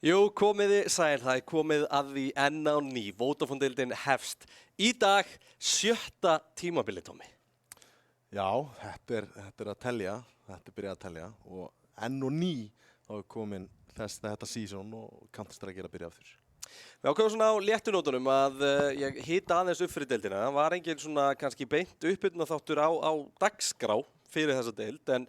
Jú, komiði sæl, það er komið að því enn á ný. Vodafone-deildin hefst í dag 7. tímabilið, Tommi. Já, þetta er að telja, þetta er byrjað að telja og enn og ný þá er komin þetta season og Counter-Strike er að byrja aftur. Við ákveðum svona á léttunótunum að ég hita aðeins upp fyrir deildina. Það var engin svona kannski beint uppbytuna þáttur á dagskrá fyrir þessa deild, en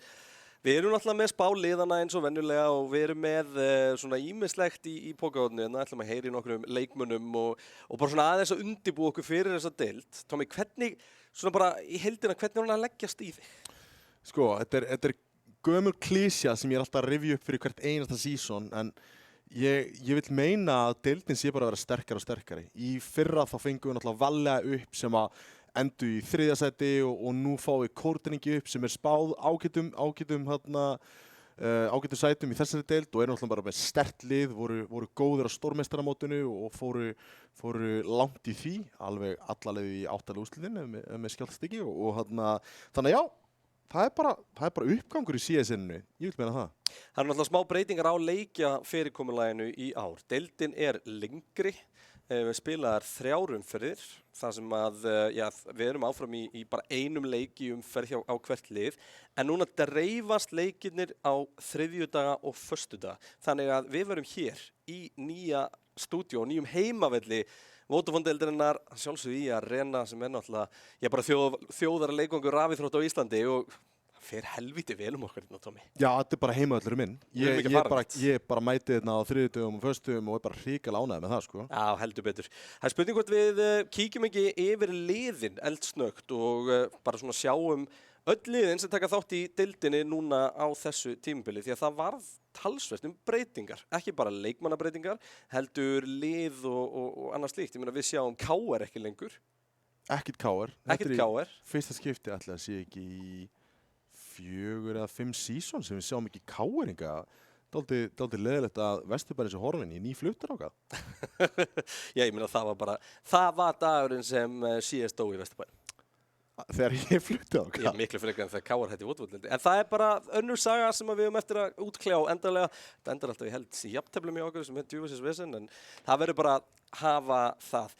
við erum náttúrulega með spáliðana eins og venjulega og við erum með svona ýmislegt í pókahotninu. Þannig ætlum að heyra í nokkrum leikmönnum og bara svona aðeins að undirbúa okkur fyrir þessa deild. Tommi, hvernig, svona bara í heildina, hvernig er hún að leggjast í þig? Sko, þetta er gömul klísja sem ég er alltaf að rifja upp fyrir hvert einasta season, en ég vil meina að deildin sé bara að vera sterkari og sterkari. Í fyrra þá fengum við náttúrulega Vallega upp sem að endu í 3. sæti og nú fáum við Kórningi upp sem er spáð ágætum sætum í þessari deild og eru náttúrulega bara með sterkt lið, voru góðir á stórmeistaramótinu og fóru langt í því, alveg alla leið í 8. úrslitin með skjálfstykki og þannig já, það er bara uppgangur í CS-inu, ég vil meina það. Það eru náttúrulega smá breytingar á leikja fyrirkomulaginu í ár. Deildin er lengri. Við spilaðar 3 umferðir, þar sem að við erum áfram í bara einum leiki umferð á hvert lið, en núna dreifast leikirnir á þriðjudaga og föstudaga. Þannig að við verum hér í nýja stúdíó, nýjum heimavelli Vodafone-deildarinnar, sjálfsögðu í Arena sem er náttúrulega bara þjóðarleikvangur rafíþrótt á Íslandi og fer helviti vel okkur hérna, Tommi. Já, þetta er bara heimavöllurinn minn. Ég bara mæti hérna á þriðjudögum og föstudögum og er bara hrikalega ánægður með það, sko. Já, heldur betur. Það er spurning hvort við kíkjum ekki yfir liðin eldsnöggt og bara svona sjáum öll liðin sem taka þátt í deildinni núna á þessu tímabili, því að það varð talsvert breytingar, ekki bara leikmannabreitingar, heldur lið og annað slíkt. Ég meina, við sjáum KR ekki lengur. Ekkert KR. Ekkert KR. Fyrsta skipti ætli að sé ekki í 4 eða 5 season sem við sjáum ekki KR-inga. Dálítið leiðilegt að Vesturbæri sé horfinn í nýfluttur ákvað. Já, ég meina það var dagurinn sem CS dó í Vesturbæri. Þegar ég flutti ákvað? Já, miklu frekar en þegar KR hætti Vodafone. En það er bara önnur saga sem við höfum eftir að útkljá endanlega. Það endar alltaf í held í jafnteflum í okkur sem er djúfisins vesen, en það verður bara hafa það.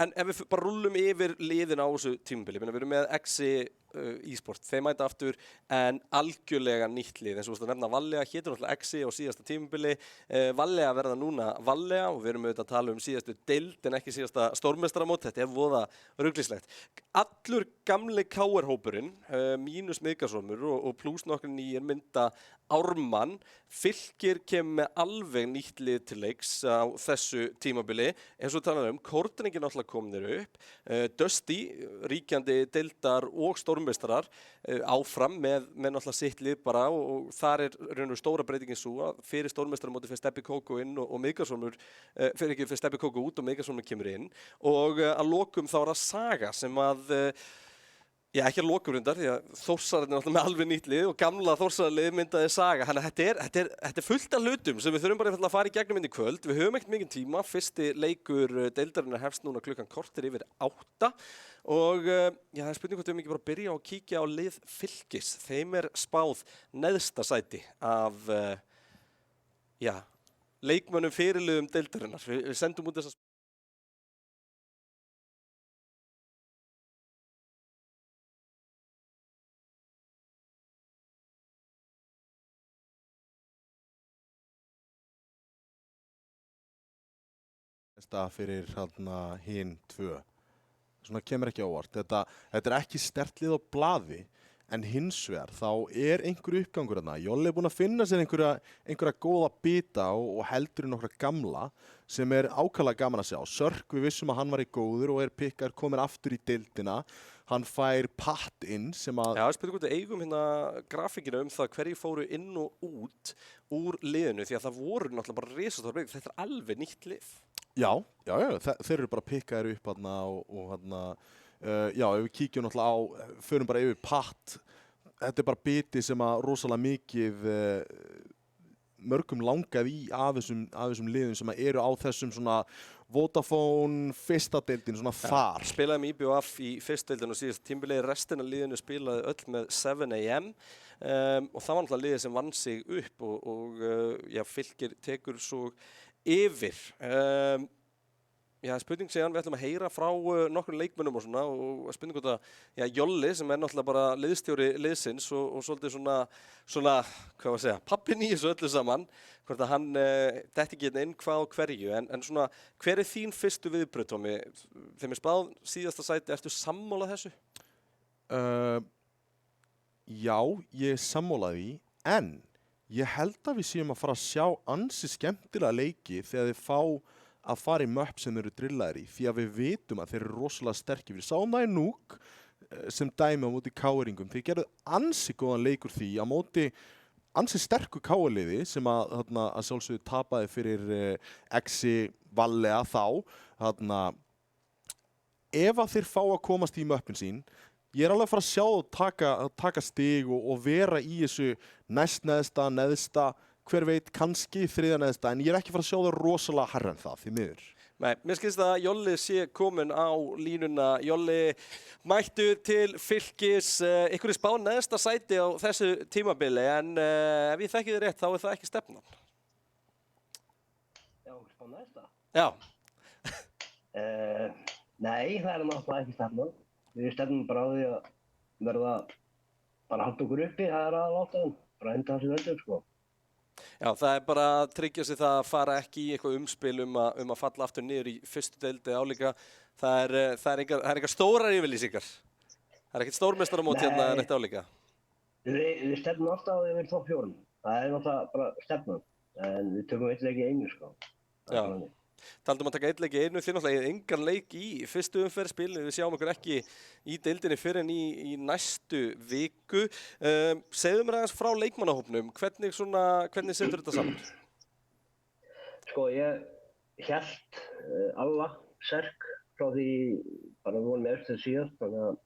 En ef við bara rúllum yfir liðin á þessu tímabili, við erum með Exi e-sport, þeir mæta aftur en algjörlega nýtt lið, eins og þú veist að nefna Vallega, hétur náttúrulega Exi á síðasta tímabili, Vallega verða núna Vallega og við erum auðvitað að tala síðastu deild en ekki síðasta stórmeistaramót, þetta er voða ruglislegt. Allur gamli KR-hópurinn, mínus Miðgarðsormur og plús nokkur nýjir mynda Ármann, Fylkir kemur með alveg nýtt lið til leiks á þessu tímabili, eins og talaðum, Kórningi náttúrulega komnir upp, Dusty, ríkjandi deildar og stórmeistarar áfram með náttúrulega sitt lið bara og þar er raun og stóra breytingin svo að fyrir stórmeistaramóti fyrir Stebbi Kókó inn og Miðgarðsormur, fyrir Stebbi Kókó út og Miðgarðsormur kemur inn og að lokum þá er það Saga sem að já, ekki að lokum reyndar, því að Þórsararnir er náttúrulega með alveg nýtt lið og gamla Þórsararlið myndaði Saga. Þannig að þetta er fullt af hlutum sem við þurfum bara að fara í gegnum inn í kvöld. Við höfum ekkert mikinn tíma. Fyrsti leikur deildarinnar hefst núna klukkan korter yfir 8. Og já, það er spurning hvort við ekki bara byrja á að kíkja á lið Fylkis. Þeim er spáð neðsta sæti af leikmönnum fyrirliðum deildarinnar. Við sendum út þessa fyrir hinn 2. Svona kemur ekki á óvart. Þetta er ekki sterkt lið á blaði, en hins vegar þá er einhver uppgangur þarna. Jolli er búinn að finna sér einhverja góða bita og heldur nokkra gamla sem er ákaflega gaman að sjá. Sörk, við vissum að hann var í góður og er komin aftur í deildina. Hann fær patt inn sem að... Já, spyrir hvort við eigum hérna grafíkina það hverju fóru inn og út úr liðinu, því að það voru náttúrulega bara risastórar breytingar. Þetta er alveg nýtt lið. Já, þeir eru bara pikkaðir upp þarna og já, ef við kíkjum náttúrulega förum bara yfir patt. Þetta er bara biti sem að rosalega mikið mörgum langað í af þessum liðum sem eru á þessum svona Vodafone fyrsta deildin, svona þar. Spilaði með IBF í fyrstdeildinu og síðast tímabilið, restina af liðinu spilaði öll með 7 AM og það var náttúrulega liðið sem vann sig upp og Fylkir tekur svo yfir. Spurning síðan, við ætlum að heyra frá nokkrum leikmönnum og svona og spurning hvort að Jolli sem náttúrulega bara liðstjóri liðsins og svolítið svona, hvað var að segja, pappinn í þessu öllu saman, hvort að hann detti ekki inn hvað á hverju, en svona, hver þín fyrstu viðbrögð, Tommi? Þegar mér spáð síðasta sæti, ertu sammála þessu? Já, ég er sammála því, en ég held að við séum að fara að sjá ansi skemmtilega leiki þegar þið fá að fara í möpp sem eru drillaðir í, því að við vitum að þeir eru rosalega sterkir. Við sáum það í Núk sem dæmi á móti K-eringum. Þeir gerðu ansi góðan leikur því á móti ansi sterku K-liði sem að sjálfsögðu tapaði fyrir Exi Vallega þá. Ef að þeir fá að komast í möppin sín, ég er alveg að fara að sjá og taka stig og vera í þessu næstneðsta, neðsta, hver veit, kannski þriðja neðsta, en ég er ekki fara að sjá það rosalega hærra en það, því miður. Nei, mér skilst að Jolli sé komin á línuna. Jolli mættur til Fylkis, ykkur spá neðsta sæti á þessu tímabili, en ef ég þekki þið rétt, þá það ekki stefnan. Já, spá neðsta? Já. Nei, það náttúrulega ekki stefnan. Við stefnum bara á því að verða bara halda okkur uppi, það aðaláttaðan, bara enda þessu völdu, sko. Já, það bara að tryggja sig það að fara ekki í eitthvað umspil að falla aftur niður í fyrstu deildi álíka. Það er engar stórar yfirlýsingar. Það er ekkert stórmeistaramót hérna rétt álíka. Við stefnum alltaf á því að við topp 4. Það náttúrulega bara stefnan, en við tökum eitt leik í einu, sko. Já. Taldum að taka einn leik í einu, þið náttúrulega engan leik í fyrstu umferðspil, við sjáum okkur ekki í deildinni fyrr en í næstu viku. Segðu mér aðeins frá leikmannahópnum, hvernig setur þetta saman? Sko, ég hélt alla Serk frá því bara við vorum með eftir síðast, þannig að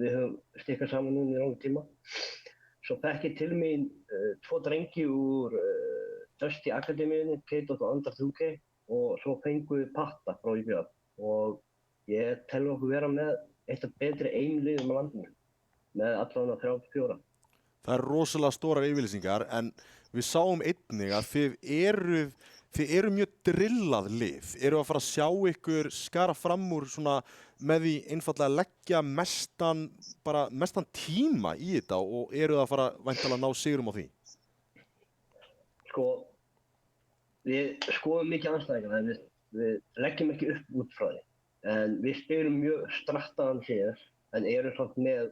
við höfum stikkað saman núna í langan tíma. Svo fekk ég til mín 2 drengi úr Dusty Akademíunni, Kate og Andra Þúkei, og svo fengum við Patta frá IBF og ég telur okkur vera með eitt af betri einliðum á landinu með allavega 34. Það er rosalega stórar yfirlýsingar, en við sáum einnig að þið eru mjög drillað lið. Eru að fara að sjá ykkur skara fram úr svona með því einfallega að leggja mestan tíma í þetta og eru það að fara væntanlega að ná sigrum á því? Sko, við skoðum mikið andstæðingarna, en við leggjum ekki upp út frá því. En við spilum mjög strattaðan sér, en erum samt með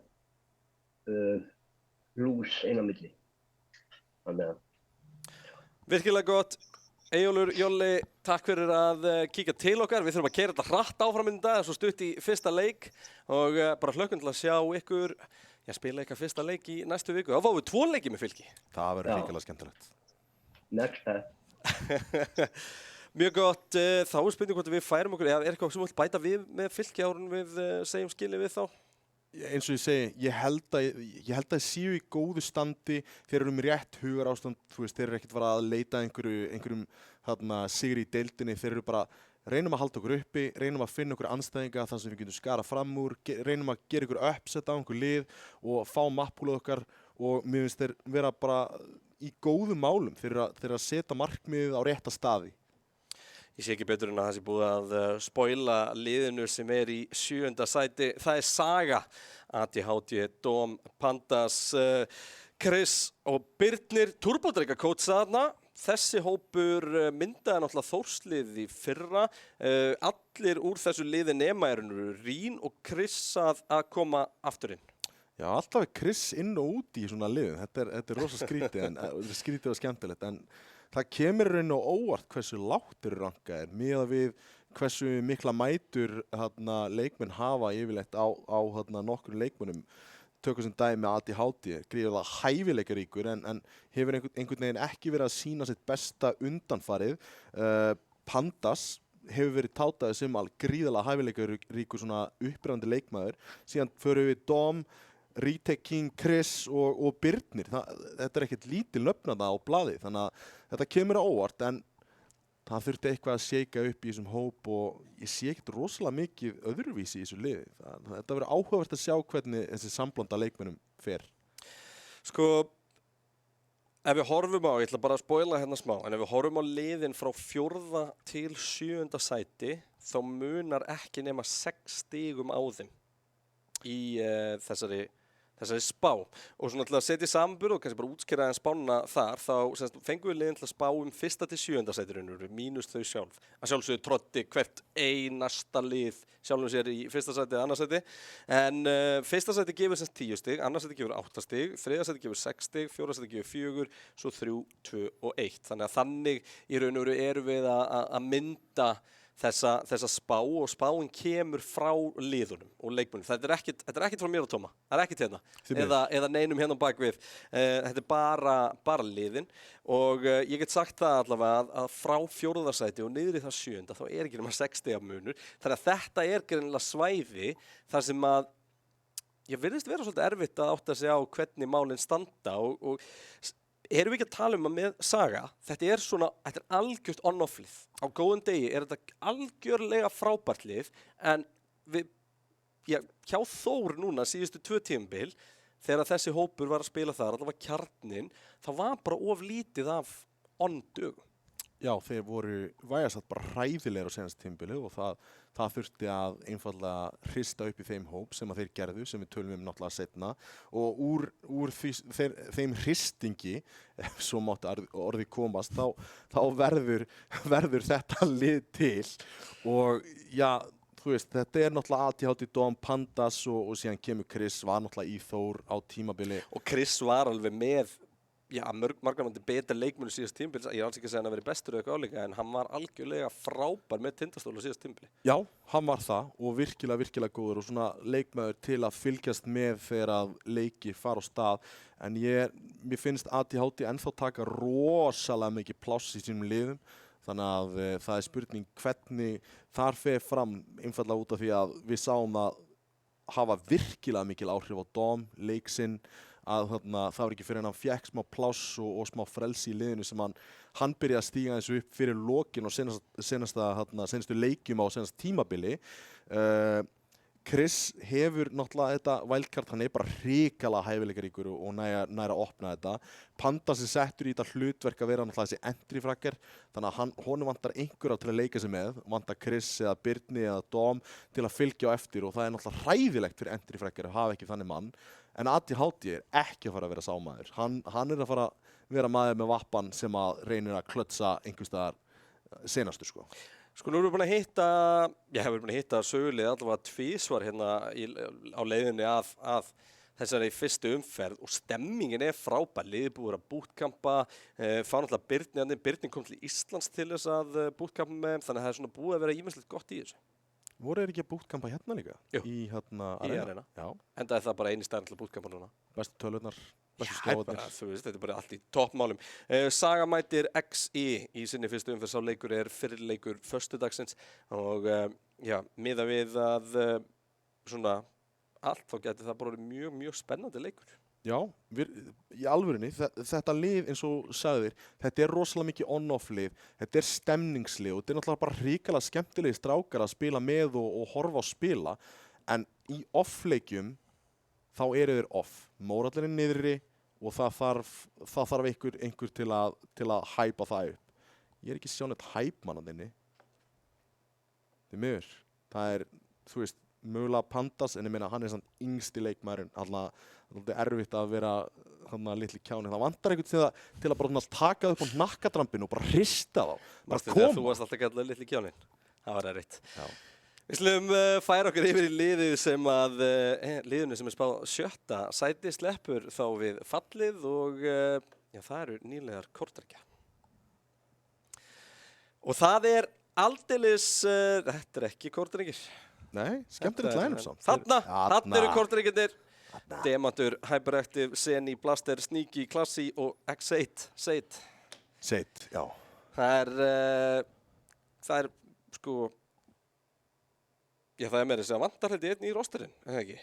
lús inn á milli. Þannig að. Virkilega gott. Eyjólfur, Jolli, takk fyrir að kíkja til okkar. Við þurfum að keyra þetta hratt áfram í dag, svo stutt í fyrsta leik og bara hlökkum til að sjá ykkur spila eitthvað fyrsta leik í næstu viku. Þá fáum við 2 leiki með Fylki. Það verður hrikalega skemmtilegt. Next time. Mjög gott, þá er spurning hvort við færum okkur, er eitthvað sem við vilt bæta við með Fylki árun við segjum skilið við þá? Eins og ég segi, ég held að séu í góðu standi, þeir eru með rétt hugar ástand, þú veist, þeir eru ekkert fara að leita einhverjum sigri í deildinni, þeir eru bara, reynum að halda okkur uppi, reynum að finna okkur andstæðinga þar sem við getum skara fram úr, reynum að gera ykkur uppsett á einhver lið og fá mappúlað okkar og mér finnst þeir vera bara í góðum málum fyrir að setja markmiðið á rétta staði. Ég sé ekki betur en að það sé búið að spoila liðinu sem er í 7. sæti. Það er Saga, ADHD, Dóm, Pandas, Chris og Birnir, turbodrykakóts þarna. Þessi hópur myndaði náttúrulega Þórslið í fyrra. Allir úr þessu liði nema eru Rín og Chris að koma aftur inn. Já, alltaf er Chris inn og út í svona liðum. Þetta er rosa skrítið og skemmtilegt, en það kemur raun og óvart hversu lágt eru rankaðir miðað við hversu mikla mætur leikmenn hafa yfirleitt á nokkur leikmennum. Tökum sem dæmi að ADHD, gríðarlega hæfileikaríkur en hefur einhvern veginn ekki verið að sýna sitt besta undanfarið. Pandas hefur verið tátaði sem gríðarlega hæfileikaríkur svona upprennandi leikmaður. Síðan förum við Dom, Retake King, Chris og Birnir, þetta ekkert lítil nöfnana á blaði, þannig að þetta kemur á óvart, en það þurfti eitthvað að shakea upp í þessum hóp og ég sé ekkert rosalega mikið öðruvísi í þessu liði. Þetta verður áhugavert að sjá hvernig þessi samblanda leikmennum fer. Sko, ef við horfum á, ég ætla bara að spoila hérna smá, en ef við horfum á liðin frá 4. til 7. sæti, þá munar ekki nema 6 stigum á þeim í þessari spá. Og svona til að setja í samanburð og kannski bara útskýra aðeins spána þar, þá fengum við liðin til að spá 1. til 7. sæti mínus þau sjálf. Að sjálfsögðu troddi hvert einasta lið sjálfum sér í 1. sæti eða 2. sæti. En 1. sæti gefur semst 10 stig, 2. sæti gefur 8 stig, 3. sæti gefur 6 stig, 4. sæti gefur 4, svo 3, 2 og 1. Þannig að þannig í raun og veru erum við að mynda þessa spá og spáin kemur frá liðunum og leikmönnum. Þetta er ekkert frá mér og Tóma, það er ekkert hérna eða neinum hérna bak við. Þetta er bara liðin og ég get sagt það allavega að frá 4. sæti og niður í það 7. þá er ekki nema 6 stiga munur. Þannig að þetta er greinilega svæði þar sem að ég virðist vera svolítið erfitt að átta sig á hvernig málin standa og erum við ekki að tala að með Saga, þetta er algjört on-off-lið. Á góðum degi er þetta algjörlega frábært lið, en hjá Þór núna síðustu 2 tímabil, þegar þessi hópur var að spila þar, það var kjarninn, þá var bara of lítið af on-dögum. Já, þeir voru vægast bara hræðilegir á senast tímabilið og það þurfti að einfallega hrista upp í þeim hóp sem að þeir gerðu, sem við tölum náttúrulega seinna, og úr þeim hristingi, ef svo mátti orðið komast, þá verður þetta lið til og já, þú veist, þetta er náttúrulega ATHT Dom, Pandas og síðan kemur Chris, var náttúrulega í Þór á tímabili. Og Chris var alveg með margarmandi betra leikmennu síðast tímabili. Ég er alls ekki að segja hann að vera bestur eða eitthvað áleika, en hann var algjörlega frábær með Tindastól á síðast tímabili. Já, hann var það og virkilega góður og svona leikmaður til að fylgjast með þegar að leiki fara á stað. En mér finnst ATHT ennþá taka rosalega mikið pláss í sínum liðum. Þannig að það er spurning hvernig þar fer fram einfallega út af því að við sáum að hafa virkilega mikil áhrif á Dom, leiksinn, að það var ekki fyrir hann fékk smá pláss og smá frelsi í liðinu sem hann byrjaði að stíga þessu upp fyrir lokin og senastu leikjum á senast tímabili. Chris hefur náttúrulega þetta wildcard, hann er bara hrikalega hæfileikaríkur og nær að opna þetta. Pandas er settur í þetta hlutverk að vera náttúrulega þessi entry-frakker, þannig að honum vantar einhverja til að leika sig með, vantar Chris eða Birni eða Dom til að fylgja á eftir og það er náttúrulega hræðilegt fyrir entry-frakker að hafa ekki þannig mann. En ATHT er ekki að fara að vera sámaður. Hann er að fara að vera maður með vappan sem að reynir að klötsa einhvers staðar senastur, sko. Sko nú erum við búin að hitta sögulið allavega tvísvar hérna á leiðinni að þessari fyrstu umferð og stemmingin er frábær. Liðið búið að bootcampa, fá náttúrulega Birni kom til Íslands til þess að bootcampa með þeim, þannig að það er svona búið að vera ýmislegt gott í þessu. Voru þeir ekki að bootcampa hérna líka? Jú, í Arena. Já. Enda er það bara eini staðar til að bootcampa núna. Bestu tölurnar, bestu Já, skjáðarnir. þú veist, þetta er bara allt í toppmálum. Saga mætir XI í sinni fyrstu umferð, sá leikur er fyrirleikur föstudagsins og miða við að svona allt, þá getur það bara verið mjög spennandi leikur. Já, í alvörinni, þetta lið eins og sagðir, þetta er rosalega mikið on-off lið, þetta er stemningslið og þetta er náttúrulega bara hrikalega skemmtilegi strákar að spila með og horfa á spila, en í off-leikjum þá eru þeir off. Mórallin er niðri og það þarf einhver til að hæpa það upp. Ég er ekki sjá neitt hæpmann að þinni. Þið miður. Það er, þú veist, mögulega Pandas, en ég meina hann er samt yngsti leikmaðurinn, alltaf erfitt að vera litli kjáni. Það vantar einhvern til að bara taka upp á nakkadrampinu og bara hrista þá. Þú varst alltaf kallað litli kjáninn. Það var erfitt. Já. Við slum færa okkur yfir í liðinu sem er spáð 7. sæti, sleppur þá við fallið og það eru nýlegar kortrekkja. Og það er aldeilis, þetta er ekki kortrekkir. Nei, skemmtilegt line-up samt. Þarna eru kortrekkjirnir. Demantur, Hyperactive, Seni, Blaster, Sneaky, Classy og X8. Seit, já. Það er sko, það er með þess að vantar held í einn í rosterinn, eða ekki?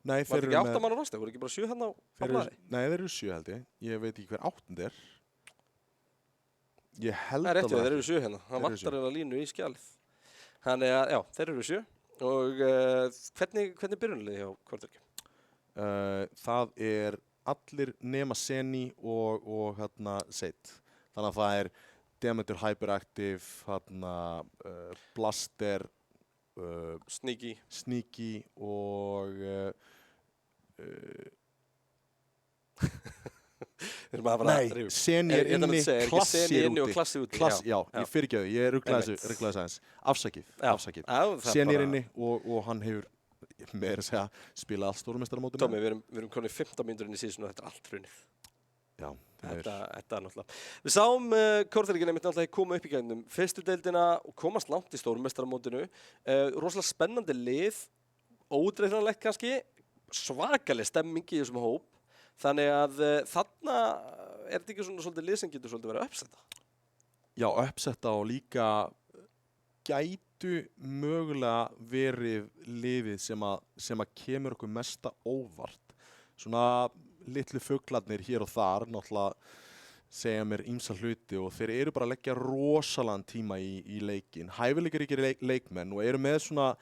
Nei, Var þetta ekki 8 mann á roster? Voru ekki bara 7 hérna á blaði? Nei, þeir eru 7 held ég. Ég veit ekki hver 8. er. Ég held Það er rétt við, alveg þeir eru 7 hérna. Það vantar hérna línu í skjalið. Þannig að, já, þeir eru 7. Og hvernig byrjunarliði hjá Kortryggjum? Það er allir nema Seni og Seid. Þannig að það er Demeter Hyperactive, Blaster, Sneaky og nei, Seni er inni, Klassi er úti. Já, ég fyrirgeðu, ég rugglaði þessu aðeins. Afsakið. Seni er inni og hann hefur meira að segja spilað allt stórmeistaramótinu. Tommi, við erum konið 15 mínútur inn í síðan og þetta er allt hrunið. Já, þetta er náttúrulega. Við sáum Kortryggjum einmitt náttúrulega koma upp í gegnum fyrstu deildina og komast langt í stórmeistaramótinu. Rosalega spennandi lið, óútreiknanlegt kannski, svakaleg stemming í þessum hóp. Þannig að þarna er þetta ekki svona svolítið lið sem getur svolítið verið að uppsetta? Já, uppsetta og líka gætu mögulega verið liðið sem að kemur okkur mesta óvart. Svona litlu fuglarnir hér og þar náttúrulega segja mér ýmsa hluti og þeir eru bara að leggja rosalega tíma í leikinn. Hæfileikaríkir leikmenn og eru með svona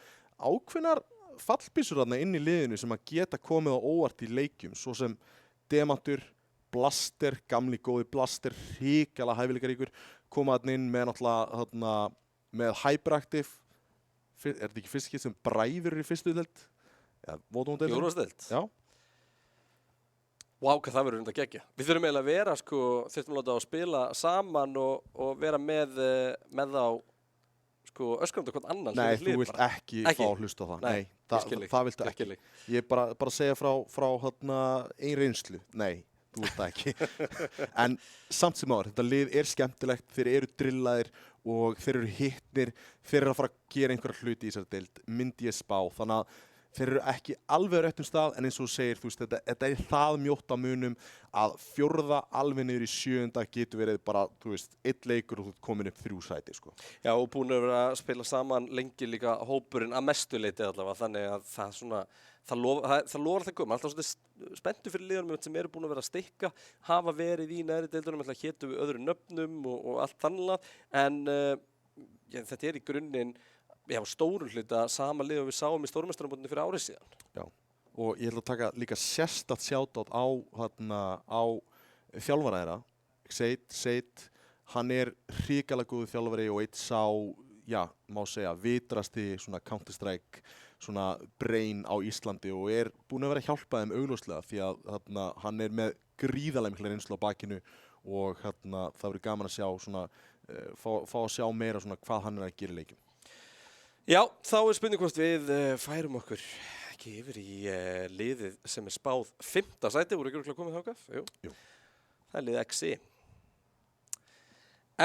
ákveðnar fallbísur þarna inn í liðinu sem að geta komið á óvart í leikjum, svo sem Demantur, Blaster, gamli góði Blaster, hrikalega hæfileikaríkur, koma þarna inn með náttúrulega með Hyperactive, er þetta ekki fyrst skipt sem bræður í fyrstu deild? Ja, í úrvalsdeild? Já. Vá, hvað það verður að gegja. Við þurfum eiginlega að vera, þurftum að láta að spila saman og vera með þá, öskrandi hvern annan. Nei, þú vilt ekki fá að hlusta á það. Nei, það viltu ekki. Ég bara segja frá ein reynslu. Nei, þú vilt það ekki. En samt sem áður, þetta lið er skemmtilegt, þeir eru drillaðir og þeir eru hittnir, þeir eru að fara að gera einhverja hluti í þessari deild, myndi ég spá. Þannig að þeir eru ekki alveg á réttum stað, en eins og þú segir, þetta er það mjótt á munum að 4. alveg niður í 7. getur verið bara, einn leikur og þú ert komin upp 3 sæti, sko. Já, og búin að vera að spila saman lengi líka hópurinn að mestu leiti allavega, þannig að það lofar það góðum. Alltaf svolítið spenntu fyrir liðunum sem eru búin að vera að stikka, hafa verið í neðri deildunum, alltaf hétu við öðru nöfnum og allt þannig, en þetta er í grunninn stórum hluta sama lið og við sáum í stórmeistaramótinu fyrir árið síðan. Já, og ég ætla að taka líka sérstakt shoutout á þjálfara þeirra, Seid, hann er hrikalega góður þjálfari og eitt sá, má segja, vitrasti svona Counter-Strike, svona brain á Íslandi og er búinn að vera að hjálpa þeim augljóslega því að hann er með gríðarlega mikla reynslu á bakinu og það verður gaman að sjá svona, fá að sjá meira svona hvað hann er að gera í leikjum. Já, þá er spurning hvort við færum okkur ekki yfir í liðið sem er spáð 5. sæti, voru ekki örugglega komið þangað? Jú. Það er liðið XI.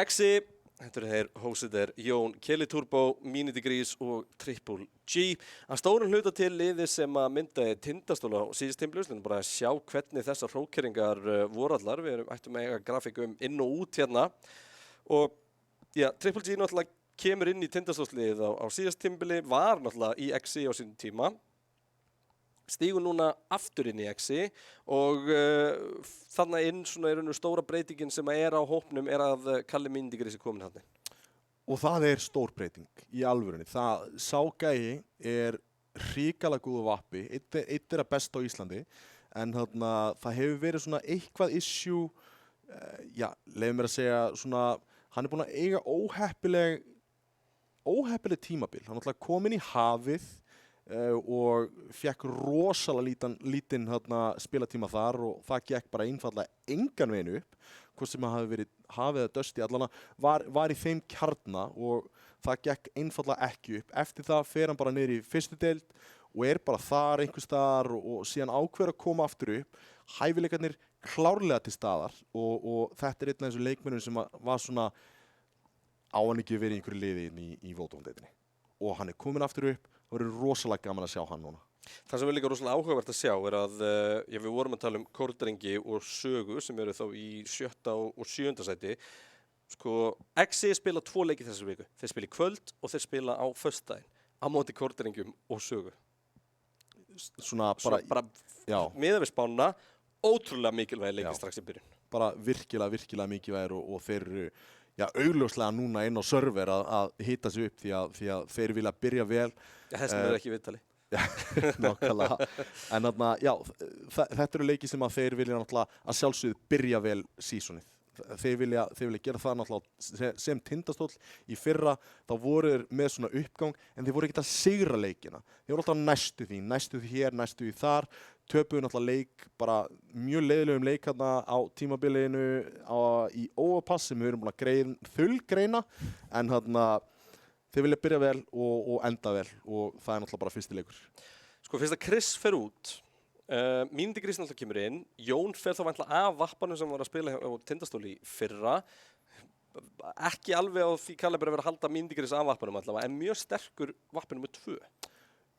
XI, þetta eru þeir hósið Jón, Kelly Turbo, Mini Degrees og Triple G. Að stórum hluta til liðið sem að myndaði Tindastól á síðust tímabili, bara að sjá hvernig þessar hrókeringar voru allar. Við ættum að eiga grafík inn og út hérna. Og Triple G náttúrulega kemur inn í Tindastólsliðið á síðast tímabili, var náttúrulega í XI á sínum tíma, stígur núna aftur inn í XI og þarna inn svona er stóra breytingin sem er á hópnum er að Kalli Mini Degrees komin hann. Og það er stór breyting í alvörunni. Sá gæi er hrikalega góðu vappi, eitt er að besta á Íslandi, en það hefur verið svona eitthvað issue, leyfum mér að segja svona, hann er búinn að eiga óheppileg tímabil. Hann er komin í hafið og fekk rosalega lítinn spilatíma þar og það gekk bara einfallega engan veginn upp. Hvort sem hafi verið hafið eða dösti allana var í þeim kjarna og það gekk einfallega ekki upp. Eftir það fer hann bara niður í fyrstu deild og er bara þar einhvers staðar og síðan ákveður að koma aftur upp. Hæfileikarnir klárlega til staðar og þetta er einn af þessum leikmennum sem var svona á hann ekki verið í einhverju liði í Vodafone-deildinni. Og hann er komin aftur upp, það verður rosalega gaman að sjá hann núna. Það sem er líka rosalega áhugavert að sjá er að, við vorum að tala Kórdrengi og Sögu sem eru þá í 7. og 7. sæti. XI spila 2 leiki þessari viku. Þeir spila í kvöld og þeir spila á föstudaginn á móti Kórdrengjum og Sögu. svona bara já, miðað við spána, ótrúlega mikilvægi Já. leikir strax í byrjun. bara virkilega mikilvægir og þeir eru augljóslega núna inn á server að hita sig upp því að þeir vilja byrja vel. Já, þess vegna er ekki í viðtali. Nákvæmlega. En þarna, já, þetta eru leiki sem að þeir vilja náttúrulega að sjálfsögðu byrja vel seasonið. Þeir vilja gera það náttúrulega sem Tindastóll í fyrra, þá voru þeir með svona uppgang en þeir voru ekkert að sigra leikina. Þeir voru alltaf næstu því hér, næstu því þar, töpuðu náttúrulega leik, bara mjög leiðilegum leik hérna á tímabilinu í Overpass sem við erum búin að þullgreina, en hérna þeir vilja byrja vel og enda vel og það er náttúrulega bara fyrsti leikur. Sko, fyrst að Chris fer út, Míndigris náttúrulega kemur inn, Jón fer þá væntanlega af vappanum sem var að spila á Tindastóli í fyrra, ekki alveg á því kalibri að vera að halda Míndigris af vappanum allavega, en mjög sterkur vappin nr. 2.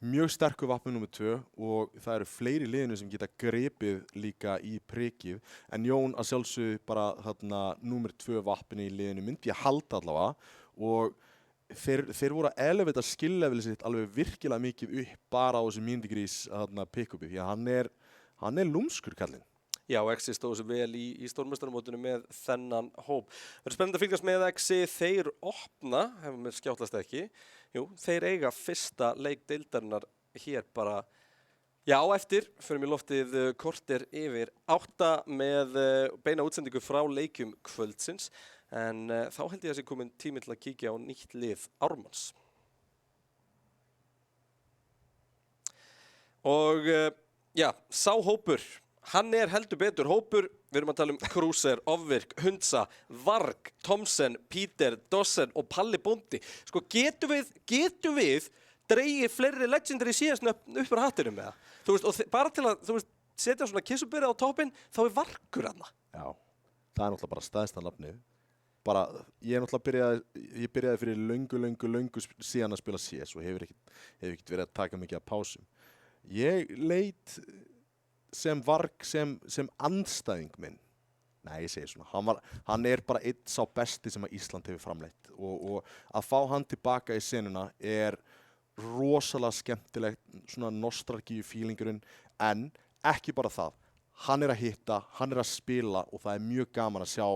Mjög sterkur vappin nr. 2 og það eru fleiri liðinu sem geta grepið líka í prikið, en Jón að sjálfsögðu bara þarna nr. 2 vappin í liðinu myndi að halda allavega og þeir voru að elevata skill-levelið sitt alveg virkilega mikið upp bara á þessu Míndigrís pick-upi því að hann er lúmskur kallinn. Já, Exi stóð sér vel í stórmeistaramótinu með þennan hóp. Það er spennandi að fylgjast með Exi, þeir opna, hefur mér skjáttlast ekki, þeir eiga fyrsta leik deildarinnar hér bara, já, eftir, förum í loftið korter yfir 8 með beina útsendingu frá leikjum kvöldsins, en þá held ég að sé komin tími til að kíkja á nýtt lið Ármanns. Og já, sá hópur, hann er heldur betur hópur, við erum að tala um Krúser, Ofvirk, Hundsa, Varg, Thomsen, Peter, Dossen og Palli Bóndi. Sko, getum við dregið fleiri legendary síðan upp úr hattinum með það? Þú veist, og bara til að setja svona kissubyrði á toppinn, þá er Vargur hana. Já, það er náttúrulega bara stæðsta nafnið. Bara, ég byrjaði fyrir löngu síðan að spila CS og hefur ekkert verið að taka mikið af pásum. Ég leit sem Varg sem andstæðing minn. Nei, ég segi svona. Hann er bara einn sá besti sem að Ísland hefur framleitt og að fá hann tilbaka í senuna er rosalega skemmtilegt, svona nostalgíu feelingurinn, en ekki bara það. Hann er að hitta, hann er að spila og það er mjög gaman að sjá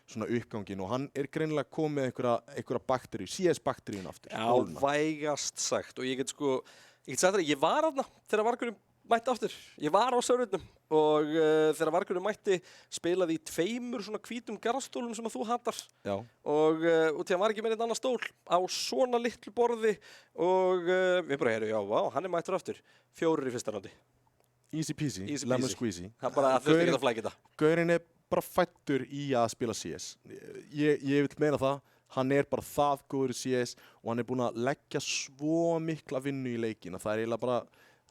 svona uppgangin og hann er greinilega komið með einhverja bakteríu, CS-bakteríun aftur. Já, vægast sagt og ég get sagt það, ég var þarna þegar Vargurinn mætti aftur. Ég var á servernum og þegar Vargurinn mætti spilaði í 2 svona hvítum garðstólum sem að þú hatar. Já. Og því hann var ekki með einn annan stól á svona litlu borði og við bara já, hann er mættur aftur. 4 í fyrsta rándi. Easy peasy, lemon squeezy. Það bara að þurfti ekki að flækja þetta. Gaurinn er bara fættur í að spila CS. Ég vil meina það, hann er bara það góður í CS og hann er búinn að leggja svo mikla vinnu í leikina. Það er eiginlega bara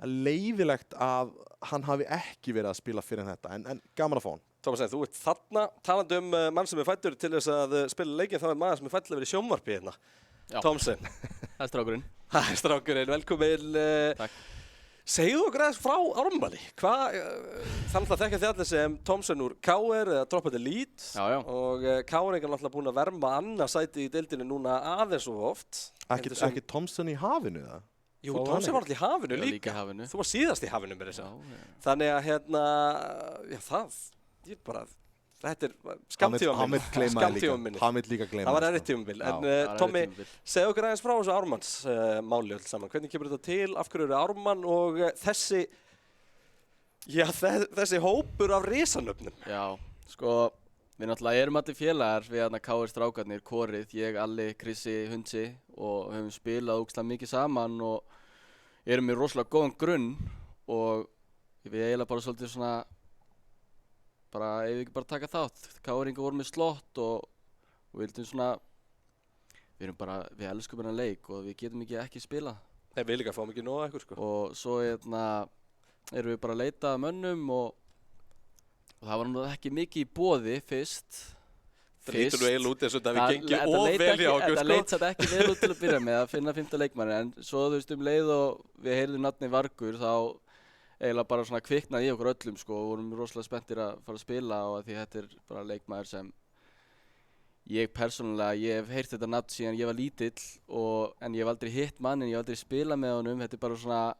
leiðilegt að hann hafi ekki verið að spila fyrir þetta, en gaman að fá hann. Tómas, þú ert þarna, talandi mann sem er fættur til þess að spila leikinn, þá er maður sem er fættur að vera í sjónvarpi hérna. Thomsen. Það er strákurinn. Það er strákurinn, velkomin. Takk. Segðu okkur aðeins frá Ármanni. Þannig að þekka þið allir sem Thomsen úr KR eða Dropped Elite. Já. Og KR er náttúrulega búin að verma annað sæti í deildinni núna aðeins og oft. Ekki Thomsen í hafinu það? Jú, Thomsen var alltaf í hafinu líka. Líka í hafinu. Þú var síðast í hafinu með þess að. Já. Þannig að þetta er skamtífamminni. Hann vil líka gleyma. Það var erfitt tímabil. En Tommi, segðu okkur aðeins frá þessu Ármanns máli öll saman. Hvernig kemur þetta til? Af hverju eru Ármann og þessi hópur af risanöfnum? Já, sko, við náttúrulega erum allir félagar við KR strákarnir, Korið, ég, Alli, Krissi, Hundsi og höfum spilað ógeðslega mikið saman og erum með rosalega góðan grunn og við eiginlega bara svolítið svona ef við ekki bara taka þátt. KR-ingar voru með slott og við vildum svona, við elskum hérna leik og við getum ekki spila. Nei, við líka fáum ekki nóg að ykkur sko. Og svo erum við bara að leita að mönnum og það var nú ekki mikið í boði fyrst. Það lítur nú eiginlega út eins og þetta við gengið of vel hjá okkur sko. Það leit satt ekki vel út til að byrja með að finna 5. leikmanni en svo leið og við heyrðum nafni Vargur þá eiginlega bara svona kviknaði í okkur öllum sko og vorum rosalega spenntir að fara að spila og því þetta er bara leikmaður sem ég persónulega, ég hef heyrt þetta nafn síðan ég var lítill en ég hef aldrei hitt mannin, ég hef aldrei spilað með honum, þetta er bara svona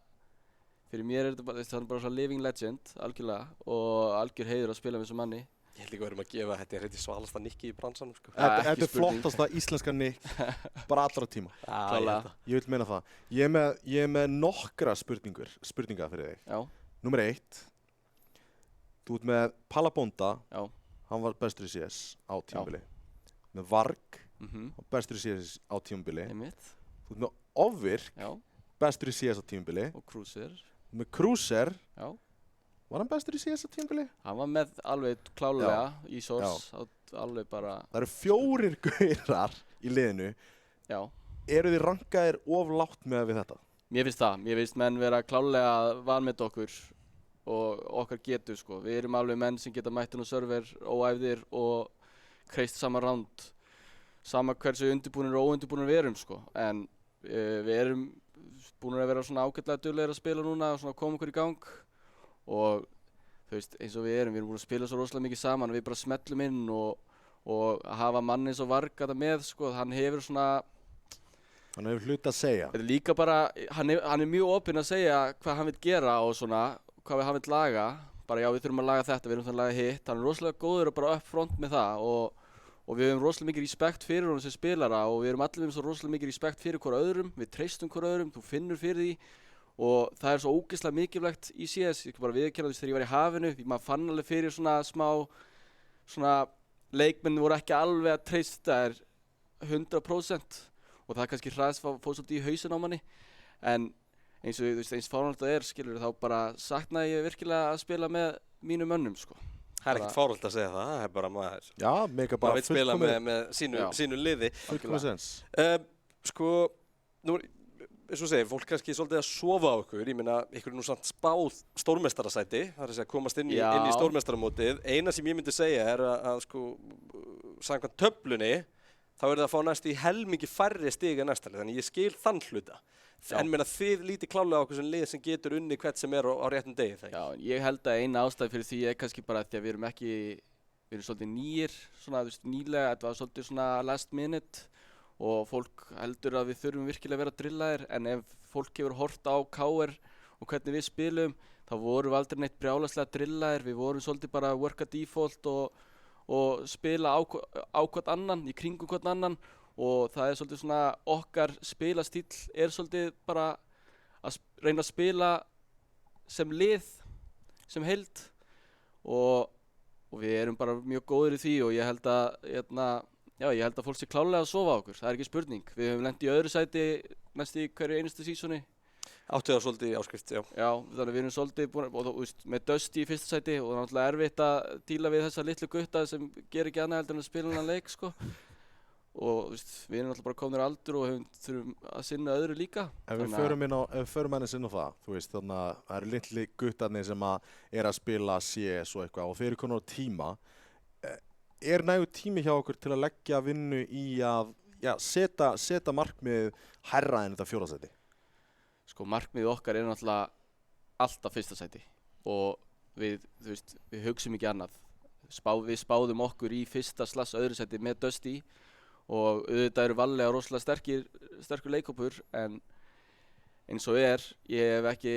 fyrir mér þetta bara, hann er bara svona living legend, algjörlega, og algjör heiður að spila með þessum manni. Ég held líka að við erum að gefa þetta heiti svalasta nikki í bransanum, sko. Þetta ekki er spurning. flottasta íslenska nikk bara allra tíma. Klálega. Ég vil meina það. Ég er með nokkra spurningar fyrir þig. Já, Númer 1. Þú ert með Palla Bonda, já, hann var bestur í CS á tímabili. Með Varg, mhm, bestur í CS á tímabili. einmitt, Þú ert með Ofvirk, já, bestur í CS á tímabili. og Cruiser, Með Cruiser, já. var hann bestur í síðasta tímabili? Hann var með alveg klálega í Source, alveg bara, Það eru 4 gaurar í liðinu. já. Eru þið rankaðir of lágt með við þetta? Mér finnst það, mér finnst menn vera klálega vanmet okkur og okkar getur sko. Við erum alveg menn sem geta mætt inn á server, óæfðir og kreist sama round. Sama hversu undirbúnir og óundirbúnir við erum sko. En við erum búin að vera svona ágætlega duglegir að spila núna og svona koma okkur í gang. Og þú veist, eins og við erum búin að spila svo rosalega mikið saman, við bara smellum inn og að hafa mann eins og Varg þetta með sko, hann hefur svona, Hann hefur hlut að segja. þetta er líka bara, hann er mjög opinn að segja hvað hann vil gera og svona, hvað hann vil laga, bara já við þurfum að laga þetta, við erum þannig að laga hitt, hann er rosalega góður og bara up front með það og við höfum rosalega mikið respekt fyrir honum sem spilara og við erum allir svo rosalega mikið respekt fyrir hver öðrum, við treystum hver öðrum, þú finnur fyrir því og það er svo ógeðslega mikilvægt í CS, ég bara viðurkenna þess þegar ég var í hafinu, því maður fann alveg fyrir svona smá, svona leikmenn voru ekki alveg að treysta þér 100% og það kannski hræðst fór svolítið í hausinn á manni, en eins og þú veist, eins fáránlegt það skilur þá bara saknaði ég virkilega að spila með mínum mönnum sko. Það er ekkert fáránlegt að segja það, það er bara maður. Já, mega bara Maður vill spila með sínu liði. fullkomið sens. Sko, nú, eins og segir, fólk kannski svolítið að sofa á ykkur. Ég meina, ykkur er nú samt spáð stórmeistarasæti, það er að segja komast inn í stórmeistaramótið. Eina sem ég myndi segja er að sko, samkvæmt töflunni, þá er það að fá næst í helmingi færri stig en næsta lið, þannig ég skil þann hluta. En meina þið lítið klálega á okkur sem lið sem getur unni hvert sem er á réttum degi þegar. Já, en ég held að eina ástæði fyrir því er kannski bara því að við erum svolítið nýir, svona þú veist nýlega, þetta var svolítið svona last minute og fólk heldur að við þurfum virkilega að vera drillaðir, en ef fólk hefur hort á KR og hvernig við spilum, þá vorum við aldrei neitt brjálæslega drillaðir, við vorum svolítið bara work a default og spila á hvern annan, í kringum hvern annan og það er svolítið svona okkar spilastíll er svolítið bara að reyna að spila sem lið, sem heild og við erum bara mjög góðir í því og ég held að fólk sé klálega að sofa á okkur, það er ekki spurning. Við höfum lent í öðru sæti næst í hverju einustu sísoni. Áttu það svolítið í áskrift, já. Já, þannig við erum svolítið búin og þú veist, með Dusty í fyrsta sæti og það er náttúrulega erfitt að díla við þessa litlu gutta sem gerir ekki annað heldur en að spila hann leik sko. Og þú veist, við erum náttúrulega bara komnir á aldur og þurfum að sinna öðru líka. Ef við förum aðeins inn á það, þú veist, þannig að það eru litli guttarnir sem er að spila CS og eitthvað og þeir eru konar á tíma. Er nægur tími hjá okkur til að leggja vinnu í að setja markmið hærra en þetta 4. sæti? Sko markmiðið okkar er náttúrulega alltaf fyrsta sæti og við hugsum ekki annað. Við spáðum okkur í fyrsta/öðru sæti með Dusty og auðvitað eru Valli á rosalega sterkur leikhópur en eins og ég hef ekki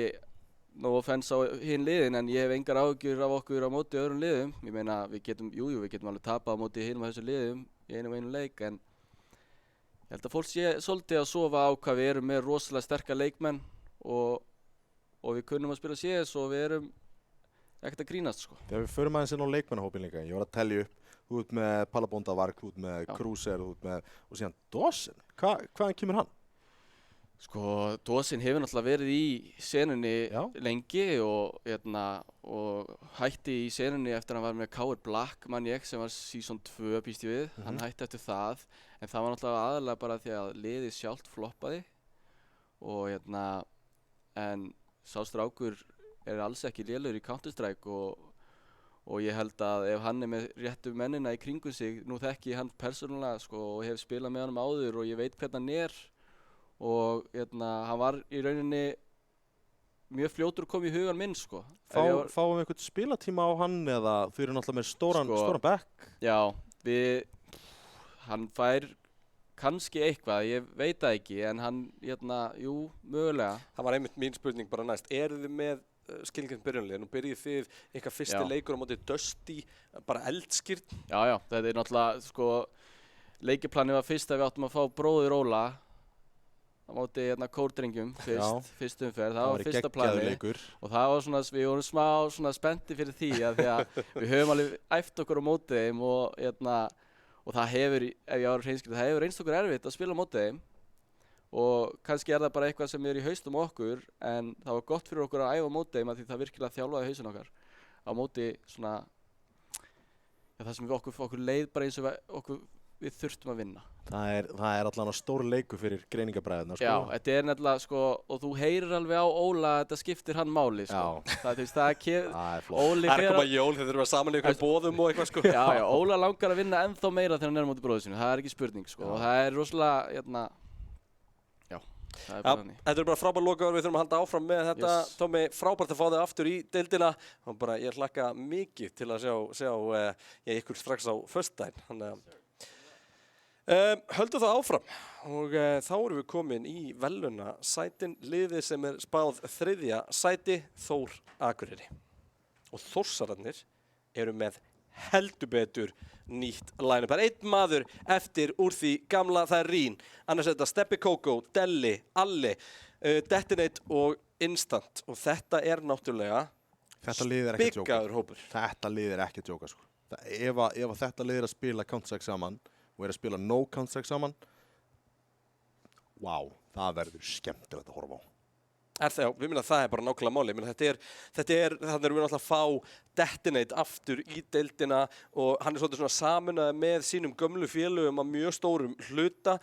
no offense á hinn liðin en ég hef engar áhyggjur af okkur á móti öðrum liðum. Ég meina við getum alveg tapað á móti hinum af þessu liðum í einu leik en ég held að fólk sé svolítið að sofa á hvað við erum með rosalega sterka leikmenn og við kunnum að spila CS og við erum ekkert að grínast sko. Þegar við förum aðeins inn á leikmannahópinn líka, ég var að telja upp, þú ert með Palla Bonda Varg, þú ert með Cruiser, þú ert með, og síðan Dawson, hvaðan kemur hann? Sko, Dawson hefur náttúrulega verið í senunni lengi og hætti í senunni eftir að hann var með KR Black, mann ég, sem var season 2 býst ég við, hann hætti eftir það, en það var náttúrulega aðalega bara því að liðið sjálft floppaði og en sá strákur er alls ekki lélegur í Counter-Strike og ég held að ef hann er með réttu mennina í kringum sig, nú þekki ég hann persónulega sko og hef spilað með hann áður og ég veit hvernig hann er og hann var í rauninni mjög fljótur að koma í hugan minn sko. Fáum við einhvern spilatíma á hann eða þau eru náttúrulega með stóran back? Já, hann fær kannski eitthvað, ég veit það ekki, en hann, jú, mögulega. Það var einmitt mín spurning bara næst. Þið með skilgreint byrjunarlið? Nú byrjið þið eitthvað fyrsti leikur á móti Dusty, bara eldskýrn? Já, þetta er náttúrulega, sko, leikiplanið var fyrst að við áttum að fá bróður Óla á móti kórdrengjum fyrst umferð, það var fyrsta planið og það var svona, við vorum smá svona spennti fyrir því að við höfum alveg æft okkur á móti þeim og það hefur, ef ég var hreinskilinn, það hefur reynst okkur erfitt að spila á móti þeim og kannski er það bara eitthvað sem er í haustum okkur en það var gott fyrir okkur að æfa á móti þeim að því það virkilega þjálfaði hausinn okkar á móti svona, það sem okkur leið bara eins og við þurftum að vinna. Það er allan stór leikur fyrir greiningabræðina, sko. Já, þetta er nefnilega, sko, og þú heyrir alveg á Óla að þetta skiptir hann máli, sko. Það er flott. Það er koma jól, þeir þurfa saman í eitthvað boðum og eitthvað, sko. Já, Óla langar að vinna ennþá meira þegar hann er á móti bróður sínu, það er ekki spurning, sko. Og það er rosalega, já, það er bara þannig. Þetta er bara frábær lokaður, við þurfum að halda áfram með þetta. Tómi, frábært að fá þig aftur í deildina. Ég hlakka mikið til að sjá ykkur strax á föstudaginn. Höldum það áfram og þá erum við komin í verðlaunasætin, liðið sem er spáð 3. sæti, Þór Akureyri. Og Þórsararnir eru með heldur betur nýtt line-up. Það er einn maður eftir úr því gamla, það er Rín. Annars er þetta Steppi Kókó, Delli, Alli, Detonate og Instant. Og þetta er náttúrulega spikkaður hópur. Þetta lið er ekki að djóka, sko. Ef þetta lið er að spila Counter-Strike saman og er að spila no Counter-Strike saman, það verður skemmtilegt að horfa á. Við minna það er bara nákvæmlega máli. Þannig erum við náttúrulega að fá Detonate aftur í deildina og hann er svolítið svona samunaði með sínum gömlu félögum að mjög stórum hluta.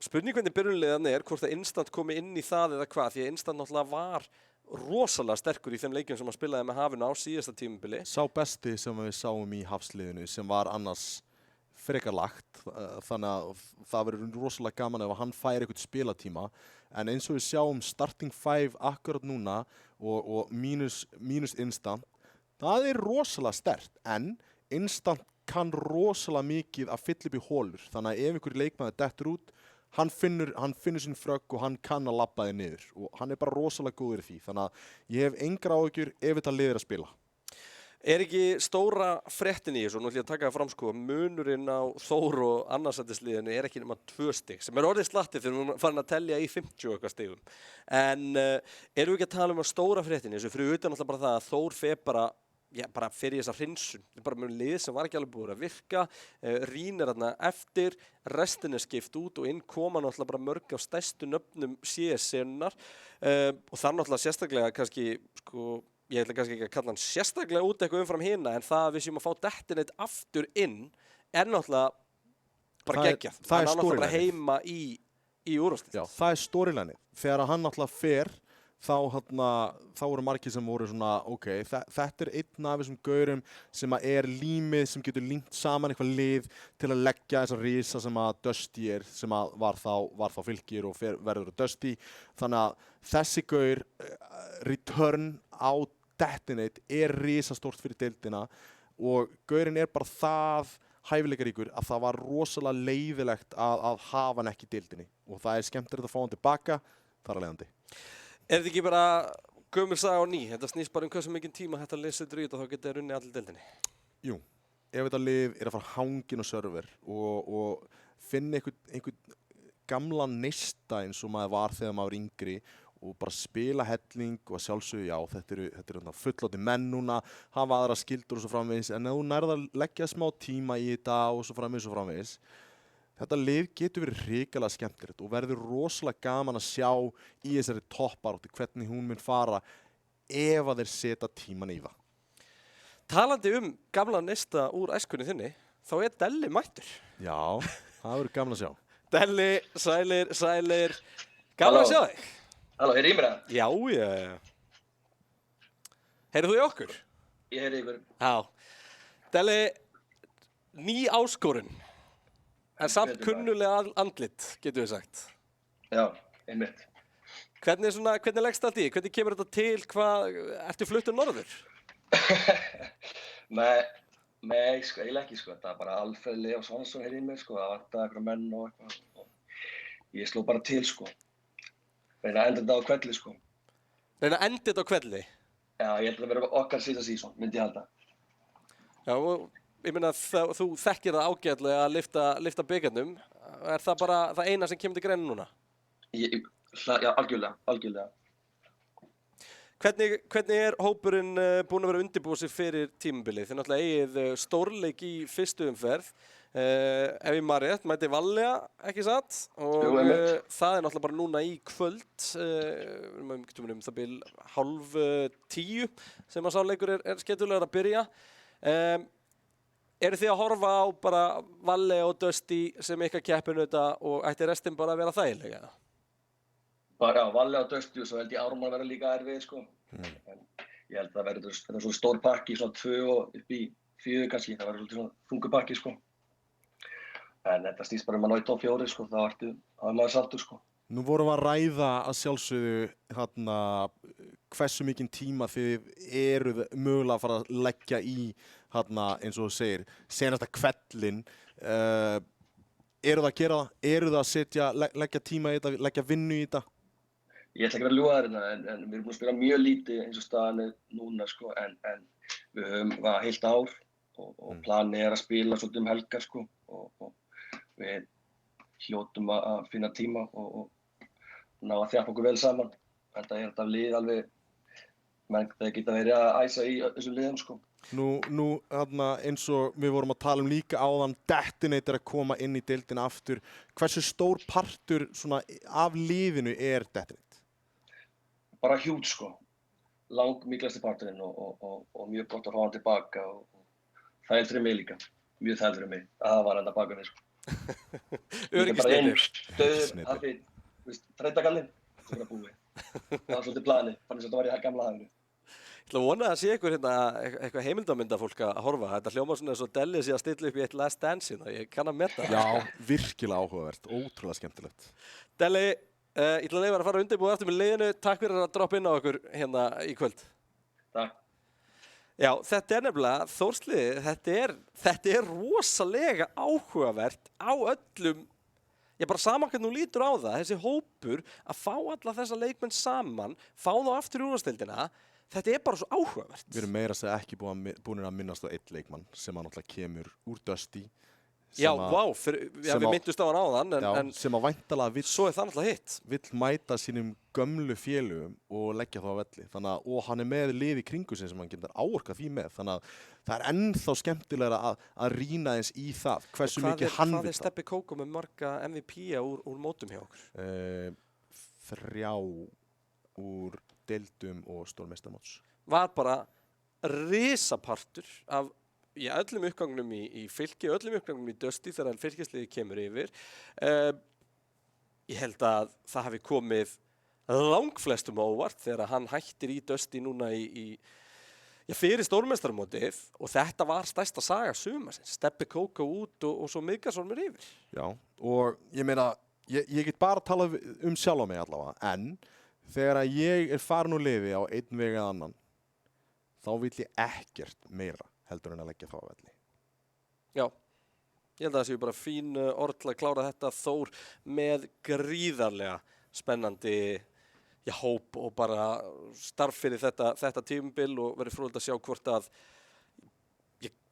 Spurning hvernig byrjunarliðan er, hvort að Instant komi inn í það eða hvað, því að Instant náttúrulega var rosalega sterkur í þeim leikjum sem hann spilaði með Hafinu á síðasta tímabili. Sá besti sem við sáum í Hafsliðinu sem var annars frekar lagt, þannig að það verður rosalega gaman ef hann fær eitthvað spilatíma, en eins og við sjáum starting 5 akkurat núna og mínus Instant, það er rosalega sterkt, en Instant kann rosalega mikið að fylla upp í hólur, þannig að ef einhver leikmaður dettur út, hann finnur sín frögg og hann kann að labba þig niður og hann er bara rosalega góður í því, þannig að ég hef engar áhyggjur ef þetta lið er að spila. Er ekki stóra fréttin í þessu, nú ætlum ég að taka það fram, sko, munurinn á Þór og annarsættisliðinu er ekki nema 2 stig, sem er orðið slatti þegar við farin að telja í 50 eitthvað stigum. En erum við ekki að tala um að stóra fréttin í þessu, fyrir utan alltaf bara það að Þór fer bara fyrir þessa hreinsun. Þetta er bara með lið sem var ekki alveg búið að virka, Rín er þarna eftir, restin er skipt út og inn koma náttúrulega bara mörg af stærstu nöfnum CS-senunnar og það er náttúrulega sérstaklega kannski, sko, ég ætla kannski ekki að kalla hann sérstaklega út eitthvað umfram hina, en það að við séum að fá Detonate aftur inn er náttúrulega bara geggjað. Það er náttúrulega bara heima í úrvalsdeild. Já, það er storyline. Þegar hann náttúrulega fer, þá voru margir sem voru svona, þetta er einn af þessum gaurum sem er límið sem getur límt saman eitthvað lið til að leggja þessa risa sem að Dusty er, sem að var þá fylgir og verður Dusty. Þannig að þessi gaur, return á Detonate er risastórt fyrir deildina og gaurinn er bara það hæfileikaríkur að það var rosalega leiðilegt að hafa hann ekki í deildinni og það er skemmtilegt að fá hann tilbaka þar að leiðandi. Er þetta ekki bara gömul saga á ný? Þetta snýst bara hversu mikinn tíma þetta lið setur í þetta og þá getur það runnið allir deildinni? Jú, ef þetta lið er að fara hangin á server og finna einhvern gamlan neista eins og maður var þegar maður var yngri og bara spila helling og að sjálfsögðu, já, þetta eru fullorðnir menn núna, hafa aðra skyldur og svo framvegis, en ef þú nærð að leggja smá tíma í þetta og svo framvegis, þetta lið getur verið hrikalega skemmtilegt og verður rosalega gaman að sjá í þessari toppbaráttu hvernig hún mun fara ef að þeir setja tíman í það. Talandi gamla neista úr æskunni þinni, þá er Delli mættur. Já, það verður gaman að sjá. Delli, sælir, gaman að sjá þig. Halló, heyrðu í mér það? Já. Heyrðu þú í okkur? Ég heyrðu ykkur. Já. Delli, ný áskorun, en samt kunnulega andlit, getur við sagt. Já, einmitt. Hvernig leggst allt í? Hvernig kemur þetta til? Ertu fluttur norður? Nei, Nei, sko, eiginlega ekki, sko. Það var bara Alfreð Leó Svansson í mér, sko. Það vantaði einhverja menn og eitthvað. Og ég sló bara til, sko. Reyna að enda þetta á kvelli, sko. Reyna að enda þetta á kvelli? Já, ég held að það verið okkar síðasta season, myndi ég halda. Já, og ég meina þú þekkir það ágætlega að lyfta byggarnum. Er það bara það eina sem kemur til greina núna? Já, algjörlega. Hvernig er hópurinn búinn að vera undirbúið sig fyrir tímabilið? Þið náttúrulega eigið stórleik í fyrstu umferð. Ef ég maður rétt, mæti Vallega, ekki satt? Og Jú, það er náttúrulega bara núna í kvöld, það bil 9:30 sem að sá leikur er skemmtilegur að byrja. Eru þið að horfa á bara Vallega og Dusty sem ykkar keppinu þetta og ætti restin bara að vera þægilega? Bara Vallega og Dusty og svo held ég Ármann verða líka erfið, sko. En ég held að það verður svona stór pakki, svona 2 og upp í 4 kannski. Það verður svona þungur pakki, sko. En þetta snýst bara að ná í top 4, sko. Það var maður sáttur, sko. Nú vorum við að ræða að sjálfsögðu hversu mikinn tíma þið eruð mögulega að fara að leggja í eins og þú segir, senasta kvellin. Eruð að gera það? Eruð að leggja tíma í þetta, leggja vinnu í þetta? Ég ætla ekki að vera ljúgaður hérna, en við erum búin að spila mjög lítið eins og staðan er núna, sko. En við höfum heilt ár og planið er að spila svolítið helgar, sko. Og við hljótum að finna tíma og ná að þjappa okkur vel saman. Þetta er lið alveg, menn það geta verið að æsa í þessum liðum, sko. Nú eins og við vorum að tala líka áðan, Detonate er að koma inn í deildina aftur. Hversu stór partur svona af liðinu er Detonate? Bara hjút, sko. Miklasti parturinn og mjög gott að fá hann tilbaka og þægild fyrir mig líka. Mjög þægild fyrir mig að hafa hann enda baka mig, sko. Öryggisnettir. Stöður, að því, þreytagallinn, það er bara búið. Það var svolítið planið, þannig að það var í gamla hafinu. Ég ætla að vona að sé eitthvað heimildamyndafólk að horfa. Þetta hljómar svona eins og Delli sé að stilla upp í eitt Last Dance hérna. Ég kann að meta það. Já, virkilega áhugavert. Ótrúlega skemmtilegt. Delli, ég ætla að leyfa að fara undirbúið aftur með liðinu. Takk fyrir að droppa inn á okkur hérna í kvöld. Takk. Já, þetta er nefnilega, Þórsliðið, þetta er rosalega áhugavert á öllum. Ég bara saman hvernig þú lítur á það, þessi hópur, að fá alla þessa leikmenn saman, fá þá aftur í úrvalsdeildina. Þetta er bara svo áhugavert. Við erum meira að segja ekki búinir að minnast á einn leikmann sem að náttúrulega kemur úr Dusty. Já, við myndust á hann áðan, en sem að væntanlega svo er það náttúrulega hitt. Vill mæta sínum gömlu félögum og leggja þá á velli. Og hann er með lið í kringu sem hann getur áorkað því með. Þannig að það er ennþá skemmtilegra að rýna eins í það. Hversu mikið hann vill það. Hvað er Steppi Kókó með marga MVP-a úr mótum hjá okkur? 3 úr deildum og stórmeistarmóts. Var bara risapartur af öllum uppgangnum í Fylki, öllum uppgangnum í Dusty þegar fylkisliðið kemur yfir. Ég held að það hafi komið langflestum á óvart þegar hann hættir í Dusty núna fyrir stórmeistarmótið og þetta var stærsta saga sumarsins. Steppi Kókó út og svo Miðgarðsormur yfir. Já, og ég meina, ég get bara að tala sjálf á mig allavega, en þegar að ég er farin úr liði á einn veg eða annan, þá vil ég ekkert meira heldur en að leggja þá á velli. Já, ég held að það séu bara fín orð til að klára þetta. Þór með gríðarlega spennandi hóp og bara starf fyrir þetta tímabil og verið fróðilegt að sjá hvort að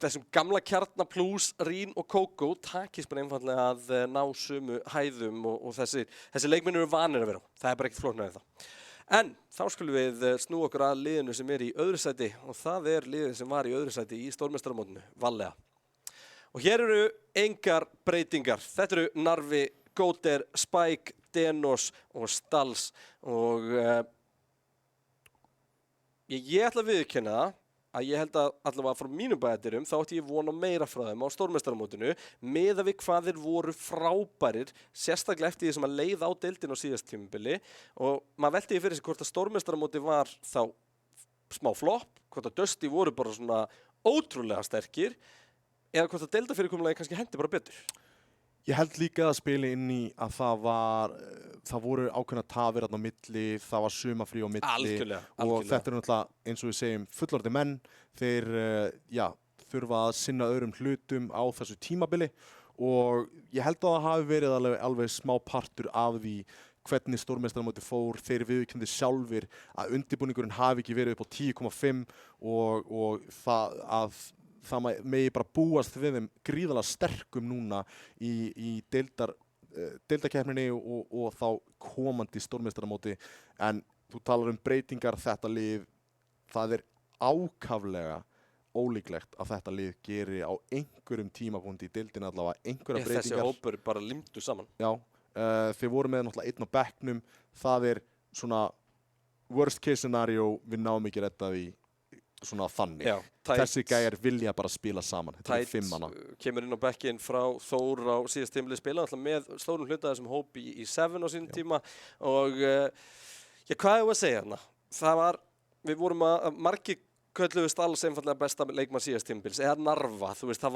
þessum gamla kjarna plus Rín og Kókó takist bara einfaldlega að ná sömu hæðum og þessi leikmenn eru vanir að vera á. Það er bara ekkert flóknara en það. En þá skulum við snúa okkur að liðinu sem er í öðru sæti og það er liðið sem var í öðru sæti í stórmeistaramótinu, Vallega. Og hér eru engar breytingar. Þetta eru Narvi, Góter, Spike, Denos og Stals og ég ætla að viðurkenna það að ég held að allavega frá mínum bæjardyrum þá ætti ég vona meira frá þeim á stórmeistaramótinu miðað við hvað þeir voru frábærir, sérstaklega eftir því sem að leið á deildin á síðast tímabili og maður velti því fyrir sig hvort að stórmeistaramóti var þá smá flopp, hvort að Dusty voru bara svona ótrúlega sterkir eða hvort að deildafyrirkomulagi kannski hendi bara betur. Ég held líka að spila inn í að það voru ákveðna tafir á milli, það var sumafrí á milli Algjörlega. Og þetta er náttúrulega eins og við segjum fullorðnir menn, þeir þurfa að sinna öðrum hlutum á þessu tímabili og ég held að það hafi verið alveg smá partur af því hvernig stórmeistaramótið fór. Þeir viðurkenndu sjálfir að undirbúningurinn hafi ekki verið upp á 10,5 og það megi bara búast við þeim gríðarlega sterkum núna í deildakeppninni og þá komandi stórmeistaramóti. En þú talar breytingar, þetta lið, það ákaflega ólíklegt að þetta lið geri á einhverjum tímapunkti í deildinni allavega einhverja breytingar. Þessi hópur bara limdu saman. Já, þeir voru með náttúrulega einn á bekknum. Það svona worst case scenario, við náum ekki redda því svona þannig. Já, þessi gæjar vilja bara spila saman. Þetta er 5 manna. Kemur inn á bekkinn frá Þór á síðast tímabili, spila alltaf með stórum hluta þessum hóp í Seven á sínum tíma og hvað er að segja hérna? Við vorum að margir kölluðust alls einfallega besta leikmann síðast tímabils, eða Narva, þú veist, það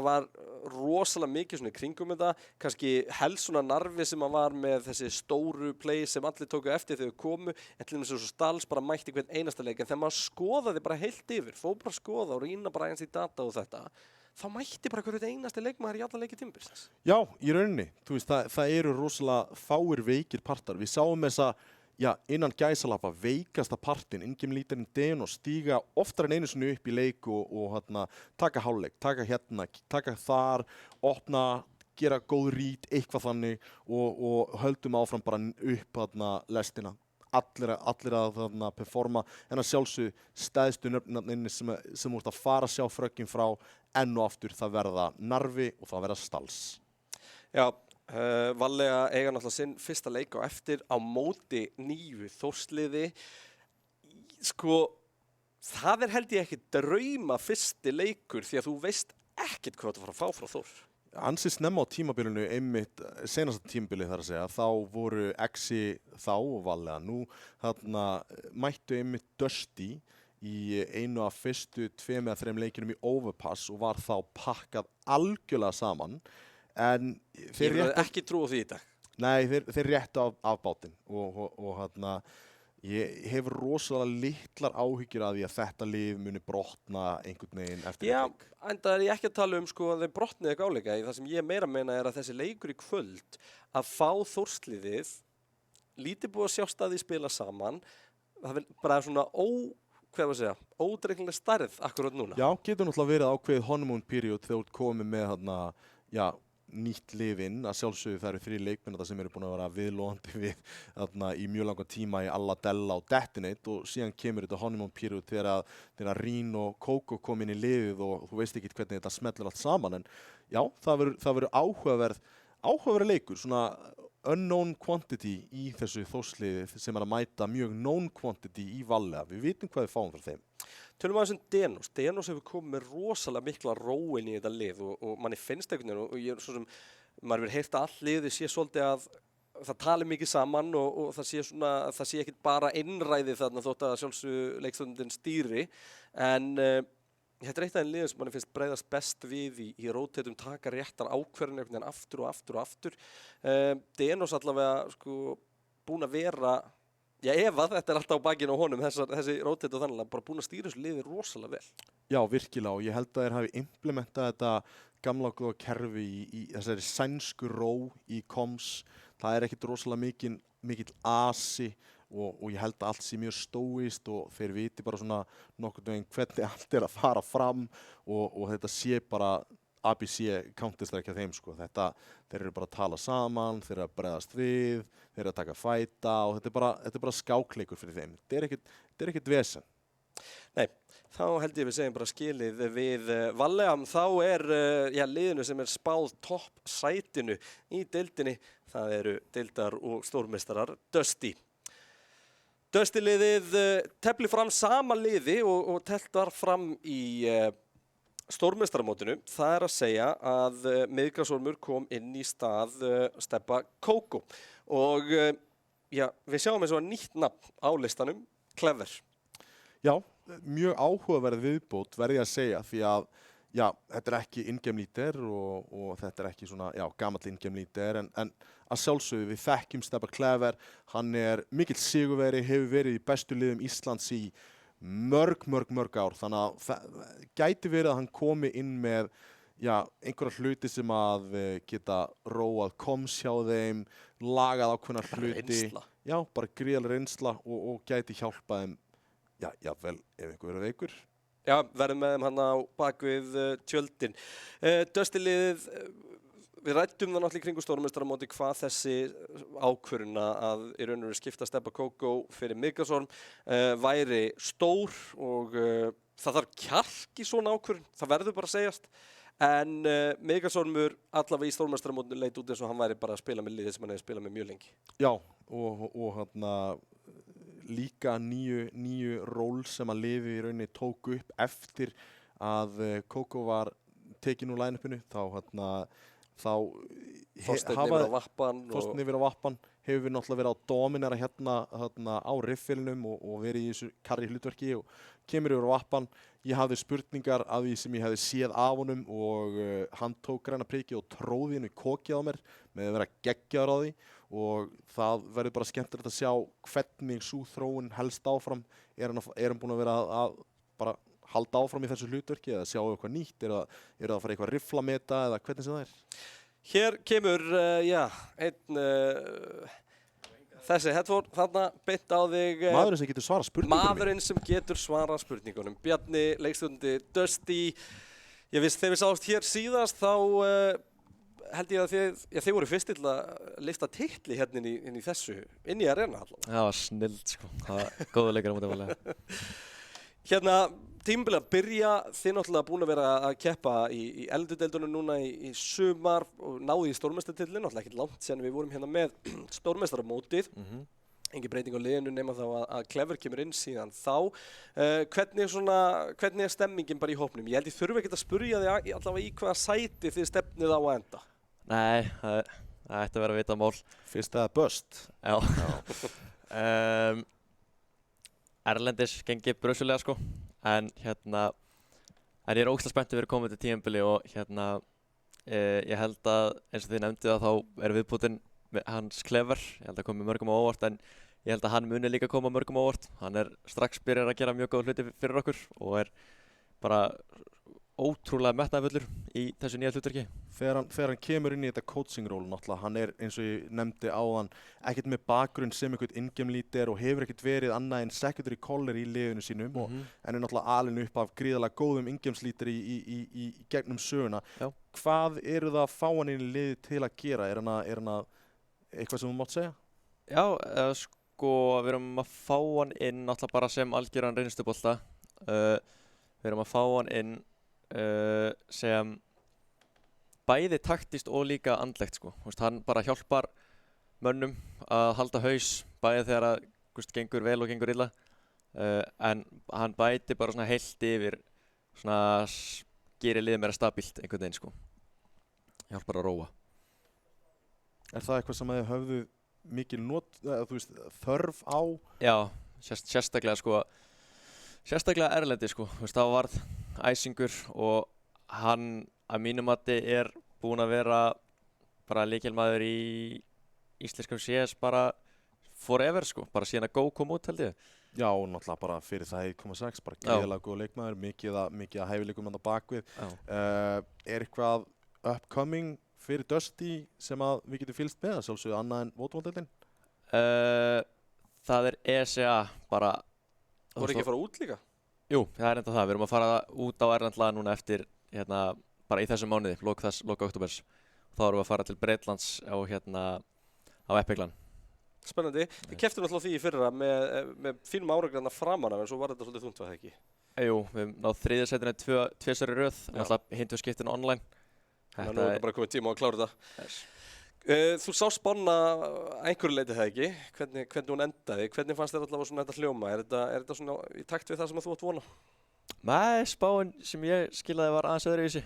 var rosalega mikið svona í kringum þetta, kannski helst svona Narvi sem var með þessi stóru play sem allir tóku eftir þegar þau komu, en til dæmis svo Stals bara mætti hvern einasta leik, en þegar maður skoðaði bara heilt yfir, fór bara að skoða og rýna bara eins í data og þetta, þá mætti bara hvern einasti leikmaður í alla leiki tímabilsins. Já, í rauninni, þú veist, það eru rosalega fáir veikir partar. Við sáum þessa innan gæsalappa veikasta partinn, Ingimlítarinn Den og stíga oftar en einu sinni upp í leik og taka hálfleik, taka hérna, taka þar, opna, gera góð rít, eitthvað þannig og höldum áfram bara upp lestina. Allir að performa, en að sjálfsögðu stæðstu nöfnarnir sem úr að fara að sjá frökkin frá enn og aftur það verða Narvi og það verða Stals. Já. Vallega eiga náttúrulega sinn fyrsta leik á eftir á móti nýju Þórsliði. Sko, það held ég ekki drauma fyrsti leikur því að þú veist ekkert hvað þú fara að fá frá Þór. Ansi snemma á tímabilinu, einmitt senasta tímabili þar að segja, þá voru Exi þá og Vallega nú mættu einmitt Dusty í einu af fyrstu 2 eða 3 leikinum í Overpass og var þá pakkað algjörlega saman. En ég verði ekki trú á því í dag. Nei, þeir réttu af bátinn og ég hef rosalega litlar áhyggjur af því að þetta lið muni brotna einhvern veginn eftir leik. Já, en það ég ekki að tala sko að þeir brotnið ekki áleika. Það sem ég meira meina að þessi leikur í kvöld að fá Þórsliðið, lítið búið að sjá staði spila saman, það bara svona ódreiknileg stærð akkurat núna. Já, getur náttúrulega verið ákveðið honeymoon period þegar þú komið með nýtt lið inn, að sjálfsögðu það eru 3 leikmenn sem eru búin að vera viðloðandi við í mjög langan tíma í Alladella og Detonate og síðan kemur þetta honeymoon period þegar Rín og Kókó kom inn í liðið og þú veist ekki hvernig þetta smellur allt saman, en já, það verður áhugaverð leikur, svona unknown quantity í þessu Þórsliði sem að mæta mjög known quantity í Vallega. Við vitum hvað við fáum frá þeim. Tölum aðeins Denos. Denos hefur komið með rosalega mikla róin í þetta lið og manni finnst einhvern veginn og ég svo sem maður hefur heyrt að all liðið sé svolítið að það tali mikið saman og það sé ekkert bara innræði þarna þótt að sjálfsögðu leikstjórnin stýri en þetta er eitt af þeim liðum sem manni finnst bregðast best við í róteitum, taka réttar ákvörðun einhvern veginn aftur og aftur og aftur. Denos allavega sko búin að vera ef að þetta er alltaf á bakinu á honum, þessi róteit og þannig, bara búin að stýra þessu liði rosalega vel. Já, virkilega, og ég held að þeir hafi implementað þetta gamla góða kerfi í þessari sænsku ró í koms. Það er ekkert rosalega mikill asi og ég held að allt sé mjög stóist og þeir viti bara svona nokkurn veginn hvernig allt er að fara fram og þetta sé bara ABC Counter-Strike hjá þeim sko. Þeir eru bara að tala saman, þeir eru að bregðast við, þeir eru að taka fæta og þetta er bara skákleikur fyrir þeim. Þetta er ekkert vesen. Nei, þá held ég við segjum bara skilið við Vallega. Þá er liðinu sem er spáð topp sætinu í deildinni. Það eru deildar og stórmeistarar Dusty. Dusty liðið tefli fram sama liði og teflt var fram í stórmeistaramótinu. Það er að segja að Miðgarðsormur kom inn í stað Stebba Kókó og við sjáum eins og nýtt nafn á listanum, Clever. Já, mjög áhugaverð viðbót verði að segja því að þetta er ekki in-game leader og þetta er ekki svona gamall in-game leader en að sjálfsögðu við þekkjum Stebba Clever, hann er mikill sigurveri, hefur verið í bestu liðum Íslands í mörg ár, þannig að það gæti verið að hann komi inn með einhverja hluti sem að geta róað koms hjá þeim, lagað ákveðnar hluti. Reynsla. Já, bara gríðarleg reynsla og gæti hjálpa þeim, jafnvel ef einhver verið veikur. Já, verðum með þeim hann á bakvið tjöldin. Dusty-liðið, við ræddum það náttúrulega í kringu stórmeistaramóti hvað þessi ákvörðun að í raun og veru skipta Stebba Kókó fyrir Michaelsson væri stór og það þarf kjark í svona ákvörðun, það verður bara að segjast. En Michaelsson allavega í stórmeistaramótinu leit út eins og hann væri bara að spila með liðið sem hann hefði spilað með mjög lengi. Já, og hann líka nýju ról sem að liði í rauninni tók upp eftir að Kókó var tekin úr line-upinu, þá Þorsteinn yfir á Vappan hefur náttúrulega verið að dominera hérna á riffilnum og verið í þessu karri hlutverki og kemur yfir á Vappan. Ég hafði spurningar af því sem ég hefði séð af honum og hann tók græna prikið og tróði henni kokið á mér með að vera geggjaður á því og það verður bara skemmtilegt að sjá hvernig sú þróun helst áfram. Er hann búinn að vera að bara halda áfram í þessu hlutverki eða sjá eitthvað nýtt? Er það að fara eitthvað rifflameta eða hvernig sem það er? Hér kemur, þessi headphone þarna beint á þig. Maðurinn sem getur svarað spurningunum. Maðurinn sem getur svarað spurningunum. Bjarni, leikstjóri Dusty. Þegar við sáumst hér síðast þá held ég að þið voru fyrst til að lifta titli hérna inn í þessu, inn í arena allavega. Það var snillt sko, það var góða leikar á móti Valega. Hérna, tímabilið að byrja, þið náttúrulega búin að vera að keppa í eldudeildunum núna í sumar og náði í stórmeistaratitlinn, náttúrulega ekkert langt síðan við vorum hérna með stórmeistaramótið. Engin breyting á liðinu nema þá að Clever kemur inn síðan þá. Hvernig er stemmingin bara í hópnum? Ég held ég þurfi ekkert að spurja þig allavega í hvaða sæti þið stefnið á að enda. Nei, það ætti að vera vitað mál. Fyrst eða bust? Já. Erlendis gengið brösulega sko, en ég er ógeðslega spenntur fyrir komandi tímabili og ég held að eins og þið nefndu að þá er viðbútinn hans Clever, ég held að komi mörgum á óvart en ég held að hann muni líka koma mörgum á óvart. Hann er strax byrjar að gera mjög góð hluti fyrir okkur og er bara ótrúlega metnaðarfullur í þessu nýja hlutverki. Þegar hann kemur inn í þetta coaching-ról náttúrulega, hann er eins og ég nefndi áðan ekkert með bakgrunn sem einhvern in-game leader og hefur ekkert verið annað en secondary caller í liðinu sínum og en er náttúrulega alinn upp af gríðarlega góðum in-game leader í gegnum söguna. Já. Hvað eru það að fá hann inn í liði til að gera? Er hann að eitthvað sem þú mátt segja? Já, sko við erum að fá hann inn náttúrulega bara sem algjöran reynslubolta. Við erum að fá hann inn sem bæði taktist og líka andlegt sko. Hann bara hjálpar mönnum að halda haus bæði þegar að gengur vel og gengur illa en hann bæti bara svona heilt yfir svona gerir liðið meira stabílt einhvern veginn sko. Hjálpar að róa. Er það eitthvað sem þið höfðu mikil þörf á? Já, sérstaklega sko. Sérstaklega erlendi sko. Það varð æsingur og hann að mínum mati er búinn að vera bara lykilmaður í íslenskum CS bara forever sko, bara síðan að Go kom út held ég. Já, og náttúrulega bara fyrir það 1.6, bara greiðilega góð leikmaður, mikið að hæfileikum hann á bakvið. Er eitthvað upcoming fyrir Dusty sem að við getum fylgst með, sjálfsögðu annað en Votuvaldeildin? Það er ESA bara. Voru ekki að fara út líka? Jú, það er enda það. Við erum að fara út á Erlendlaga núna eftir, bara í þessum mánuði, loka oktobers. Þá erum við að fara til Bretlands á Epiclan. Spennandi. Þið kepptu náttúrulega því í fyrra með fínum árangri framan af en svo var þetta svolítið þungt, var það ekki? Jú, við náðum þriðja sætinu tvisvar í röð, náttúrulega hintu skiptinu online. Nú er bara komið tíma á að klára þetta. Yes. Þú sá Spanna einhverju leiti það ekki, hvernig hún endaði, hvernig fannst þér allavega svona þetta hljóma? Er þetta svona í takt við það sem þú átt vona? Nei, spáin sem ég skilaði var aðeins öðruvísi.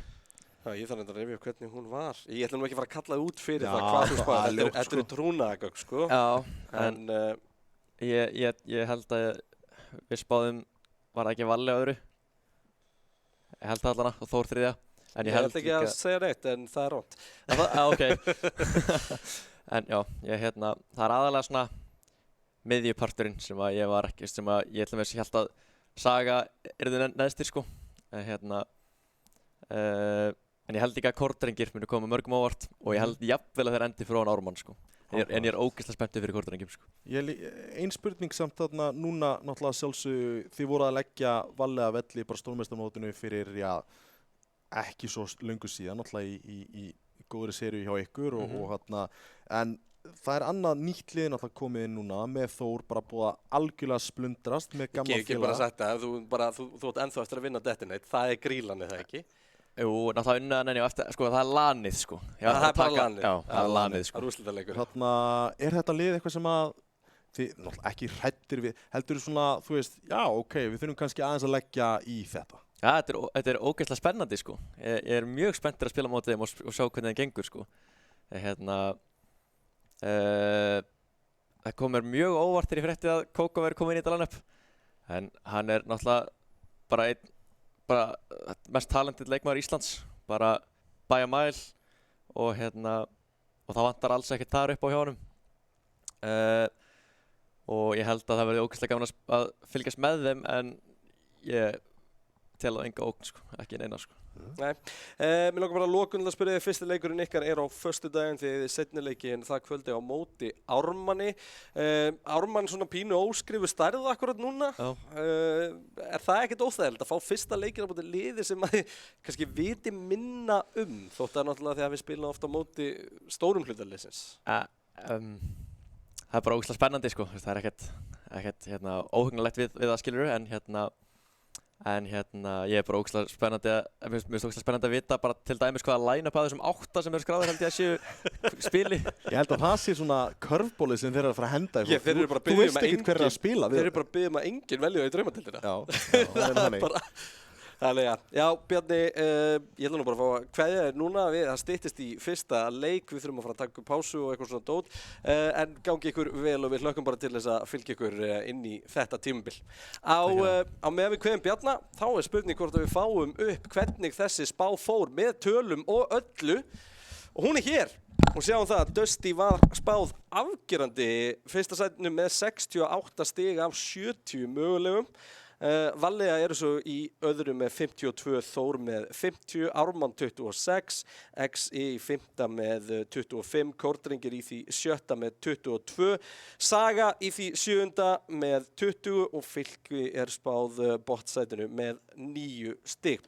Já, ég þarf enda að rifja upp hvernig hún var. Ég ætla nú ekki að fara að kalla út fyrir það hvað þú spáði, þetta er trúnaðagögn, sko. Já, en ég held að við spáðum, var það ekki Valli á öðru? Ég held það allana og Þór þriðja. En ég held ekki að segja neitt, en það er rátt. Ok. En já, það er aðalega svona miðjuparturinn sem að ég var ekki, sem að ég held að Saga yrðu neðstir sko. En ég held ekki að Kortdrengir munu koma mörgum ávart og ég held jafnvel að þeir endi fyrir ofan Ármann sko. En ég ógeðslega spenntur fyrir Kortdrengjum sko. Ein spurning samt þarna núna náttúrulega sjálfsög þið voru að leggja vallega velli bara stórmeistarmótinu fyrir ekki svo löngu síðan náttúrulega í góðri seríu hjá ykkur og hérna en það annað nýtt lið náttúrulega komið inn núna með Þór bara búið að algjörlega splundrast með gamla félaga. Ég bara sagt það, þú átt ennþá eftir að vinna Detonate, það grílan það ekki? Jú, náttúrulega unnaðan en ég eftir, sko það lanið sko. Það bara lanið? Já, það lanið sko. Það úrslitaleikur. Þarna, þetta lið eitthvað sem að þið náttúrulega ekki hræddir við, heldur svona, þú veist, já ok, við þurfum kannski aðeins að leggja í þetta. Já, þetta ógeðslega spennandi sko. Ég mjög spenntur að spila mótið þeim og sjá hvernig það gengur sko. Það kom mér mjög óvart þegar ég frétti að Kókó væri komin í þetta line-up. En hann náttúrulega bara mest talented leikmaður Íslands, bara by a mile og það vantar alls ekkert þar upp á hjá honum. Og ég held að það verði ógeðslega gaman að fylgjast með þeim en ég tel það enga ógn sko, ekki neina sko. Nei, mér langar bara að lokum að spyrja þið fyrsti leikurinn ykkar á föstudaginn því þið seinni leikinn það kvöldi á móti Ármanni. Ármann svona pínu óskrifu stærð akkurat núna. Það ekkert óþægilegt að fá fyrsta leikinn á móti liði sem að þið kannski viti minna þótt að náttúrulega því að við spilum ofta á móti stórum hlutarliðsins? Það bara ógeðslega spennandi sko, það ekkert óhugnalegt við það skilurðu en ég bara ógeðslega spennandi mér finnst ógeðslega spennandi að vita bara til dæmis hvaða line-up að þessum 8 sem eru skráðir held ég að séu spili. Ég held að það sé svona körfbólið sem þeir eru að fara að henda í. Þú veist ekkert hver að spila. Þeir eru bara að biðja að enginn velja í draumatildina. Já, það er þannig. Já, Bjarni, ég ætla nú bara að fá að kveðja þér núna það styttist í fyrsta leik, við þurfum að fara að taka pásu og eitthvað svona dót en gangi ykkur vel og við hlökkum bara til þess að fylgja ykkur inn í þetta tímabil. Á meðan við kveðjum Bjarna, þá spurning hvort að við fáum upp hvernig þessi spá fór með tölum og öllu og hún hér. Og sjáum það að Dusty var spáð afgerandi fyrsta sætinu með 68 stig af 70 mögulegum. Vallega eru svo í öðru með 52, Þór með 50, Ármann 26, XI í 5. með 25, Kortdrengir í því 7. með 22, Saga í því 7. með 20 og Fylki spáð bottsætinu með 9 stig.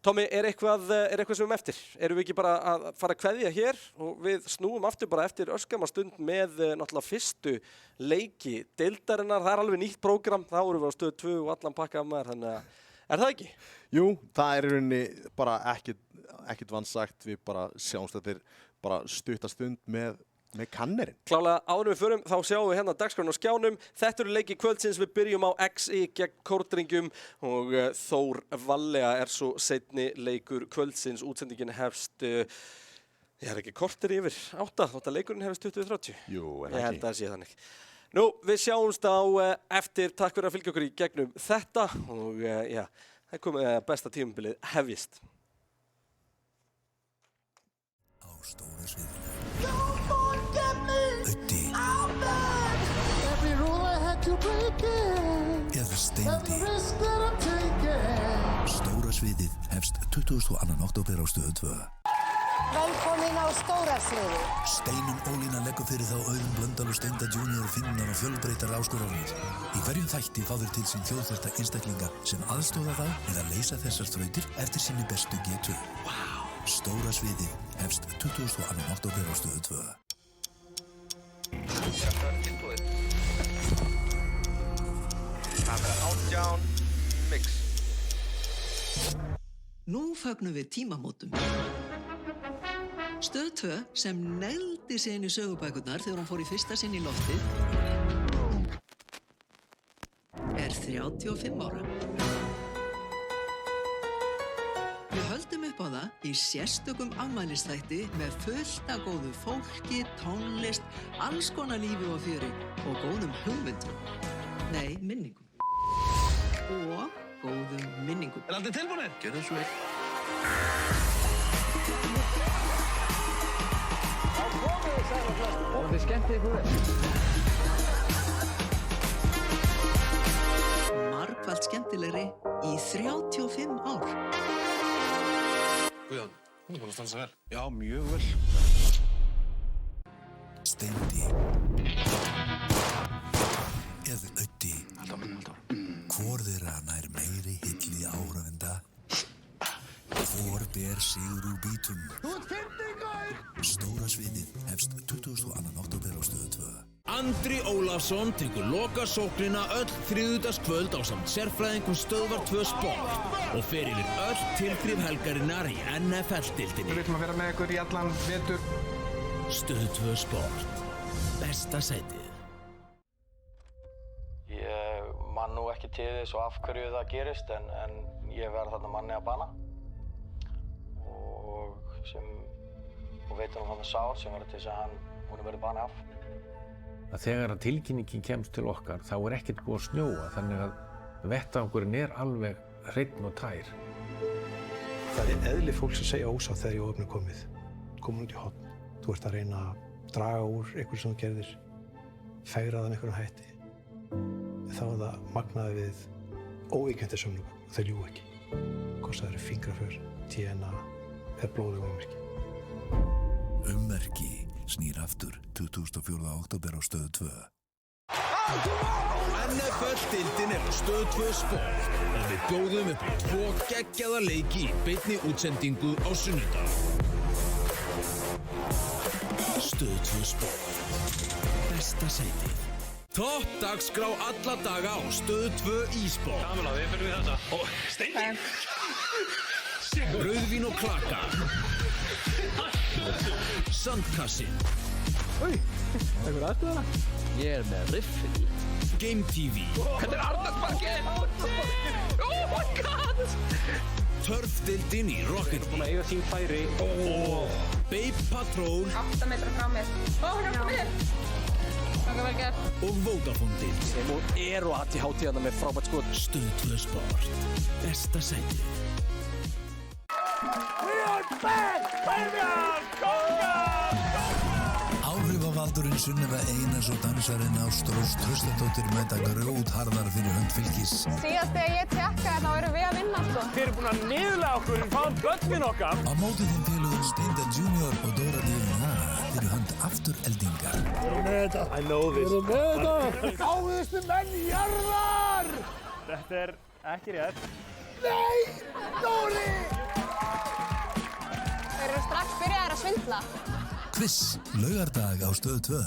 Tommi, er eitthvað sem við eftir? Erum við ekki bara að fara að kveðja hér og við snúum aftur bara eftir örskama stund með náttúrulega fyrstu leiki deildarinnar. Það alveg nýtt prógram, þá erum við á stöð 2 og allan pakka af maður, þannig að það ekki? Jú, það í rauninni bara ekkert vansagt, við bara sjáumst þetta bara stutta stund með kannerinn. Klálega áður við förum, þá sjáum við hérna dagskráin á skjánum. Þetta eru leiki kvöldsins, við byrjum á XI gegn Kortdrengjum og Þór Vallega svo seinni leikur kvöldsins. Útsendingin hefst, ekki korter yfir 8, þótt að leikurinn hefst 20:30. Jú, en ég held að það sé þannig. Nú, við sjáumst á eftir, takk fyrir að fylgja okkur í gegnum þetta og það komið besta tímabilið hefjist. Á stóra sviðinu. Öddi eða Steindi. Stóra sviðið hefst 22. október á Stöð 2. Velkomin á stóra sviðið. Steinunn Ólína leggur fyrir þá Auðun Blöndal og Steinda Junior finnar og fjölbreyttar áskoranir. Í hverjum þætti fá þeir til sín þjóðþekkta einstaklinga sem aðstoða þá við að leysa þessar þrautir eftir sinni bestu getu. Stóra sviðið hefst 22. október á Stöð 2. Mix. Nú fögnum við tímamótum. Stöð 2 sem negldi sig inn í sögubækurnar þegar hún fór í fyrsta sinn í loftið er 35 ára. Við höldum upp á það í sérstökum afmælisþætti með fullt af góðu fólki, tónlist, alls konar lífi og fjöri og góðum hugmyndum. Nei, minningum. Og góðum minningum. Allir tilbúinir? Gjörðu svo vel. Og þið skemmtið ykkur vel. margfalt skemmtilegri í 35 ár. Guðjón, hún búin að standa sig vel. Já, mjög vel. Steindi eða Öddi. Halldór. Hvor þeirra nær meiri hilli áhrifenda? Hvor ber sigur úr bítum? Þú ert fyndingur! Stóra sviðið hefst 22. október á Stöð 2. Andri Ólafsson tekur lokasóknina öll þriðjudagskvöld ásamt sérfræðingum Stöðvar 2 Sport og fer yfir öll tilþrif helgarinnar í NFL-deildinni. Við viljum að vera með ykkur í allan vetur. Stöð 2 Sport. Besta sætið. Ég man nú ekki til þess og af hverju það gerist en ég verð þarna manni að bana og veit hann þarna sár sem verður til þess að hún verður bani af. Þegar að tilkynningin kemst til okkar þá ekkert búið að snjóa þannig að vettvangurinn alveg hreinn og tær. Það eðli fólks að segja ósátt þegar ég ofni komið. Komin út í horn. Þú ert að reyna að draga úr einhverju sem þú gerðir, fegra það með einhverjum hætti. Þá það magnaði við óíkjöndir sönnunargögn og þau ljúga ekki. Hvort það eru fingraför, DNA eða blóðug ummerki. Ummerki snýr aftur 24. október á Stöð 2. NFL-deildin á Stöð 2 Sport og við bjóðum upp á 2 geggjaða leiki í beinni útsendingu á sunnudag. Stöð 2 Sport. Besta sætið. Topp dagskrá alla daga á Stöð 2 eSport. Kamila, við fyrir við þetta. Steindi! Rauðvín og klaka. Sandkassin. Einhver aðstöðana? Ég með riffil. Game TV. Þetta Arnarparkið! Oh my god! Turfdeildin í Rocket. Búin að eiga sín færi. Babe Patrol. 8 metra frá mér. Hjálpa mér! Þakka vel gert. Og Vodafone-deild. Sem og eru að til hátíðana með frábært skot. Stöð 2 Sport. Besta sætið. We are back, baby! Áhrifavaldurinn Sunneva Einars og dansarinn Ástrós Traustadóttir mæta grjótharðar fyrir hönd Fylkis. Síðast þegar ég tjekka hérna erum við að vinna sko. Þið eru búin að niðurlega okkur en fáum börnin okkar. Á móti þeim félögum Steinda Junior og Dóra Díðina fyrir hönd Aftureldingar. Við erum með þetta. I know this. Við erum með þetta. Áðustu menn jarðar! Þetta ekki rétt. Nei, Dóri! Þeir eru strax byrjaðir að svindla. Quiz, laugardag á Stöð 2.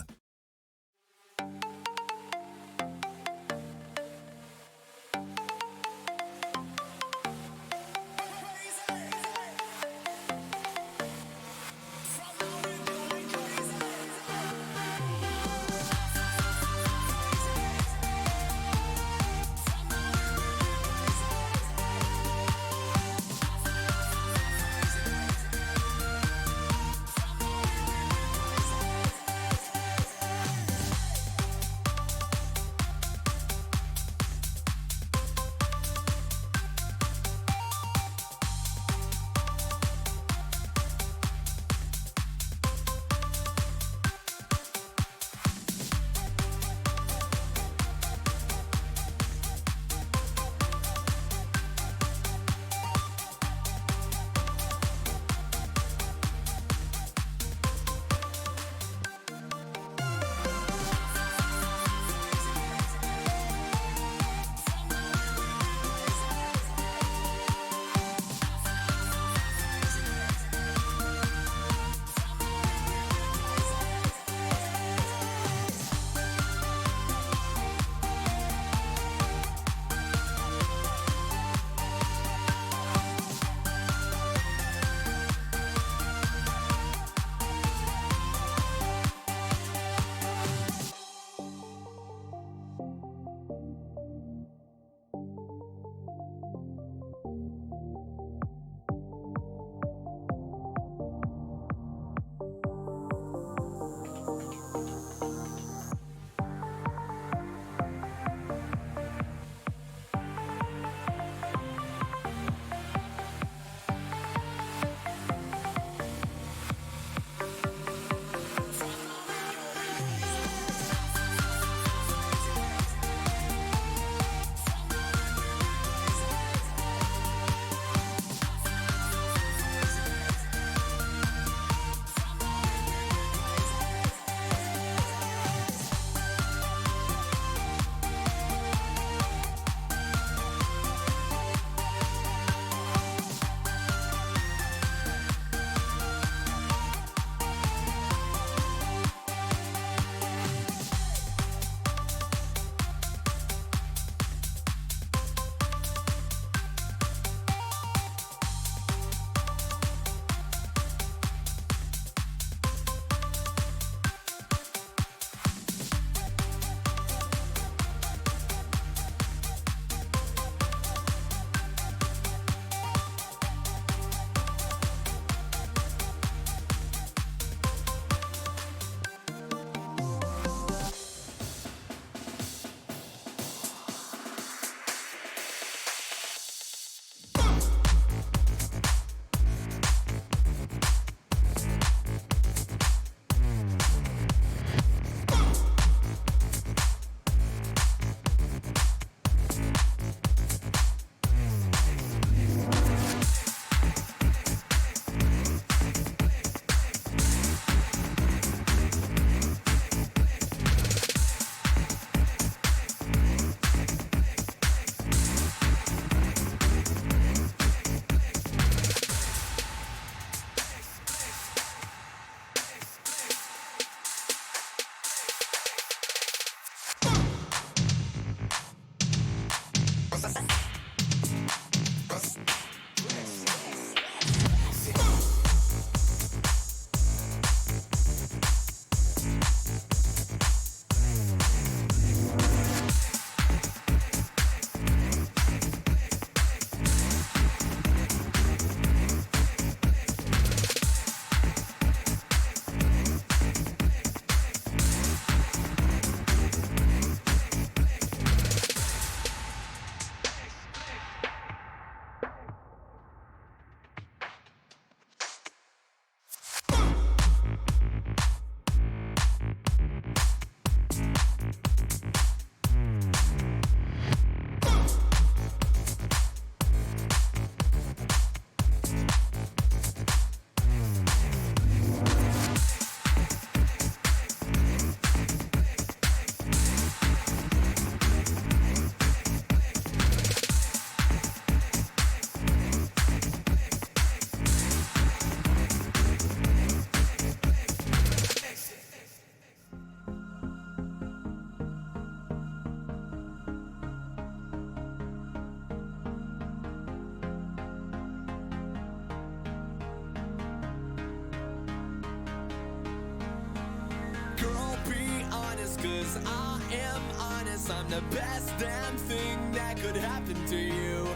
'cause I am honest, I'm the best damn thing that could happen to you.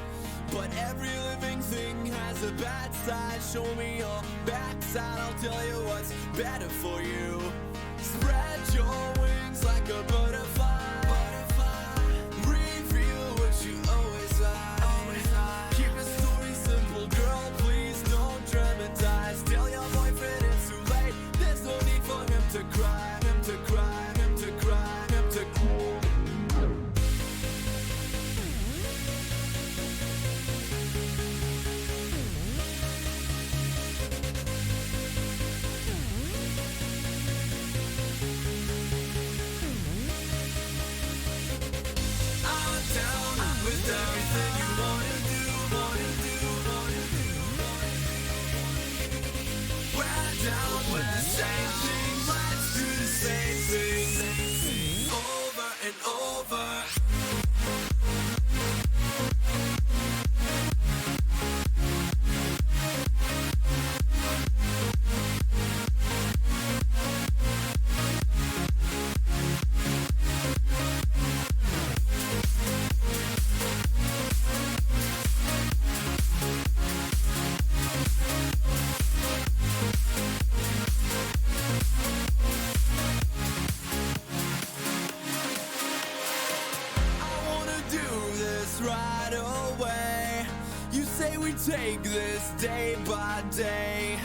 But every living thing has a bad side. Show me your backside, I'll tell you what's better for you. Spread your wings like a butterfly. Reveal what you always like. Keep the story simple, girl, please don't dramatize. Tell your boyfriend it's too late. There's no need for him to cry, him to cry, him to cry, him to cry. With everything you wanna do, wanna do, wanna do, wanna do. We're down with the same thing, let's do the same thing, over and over. Right away, you say we take this day by day,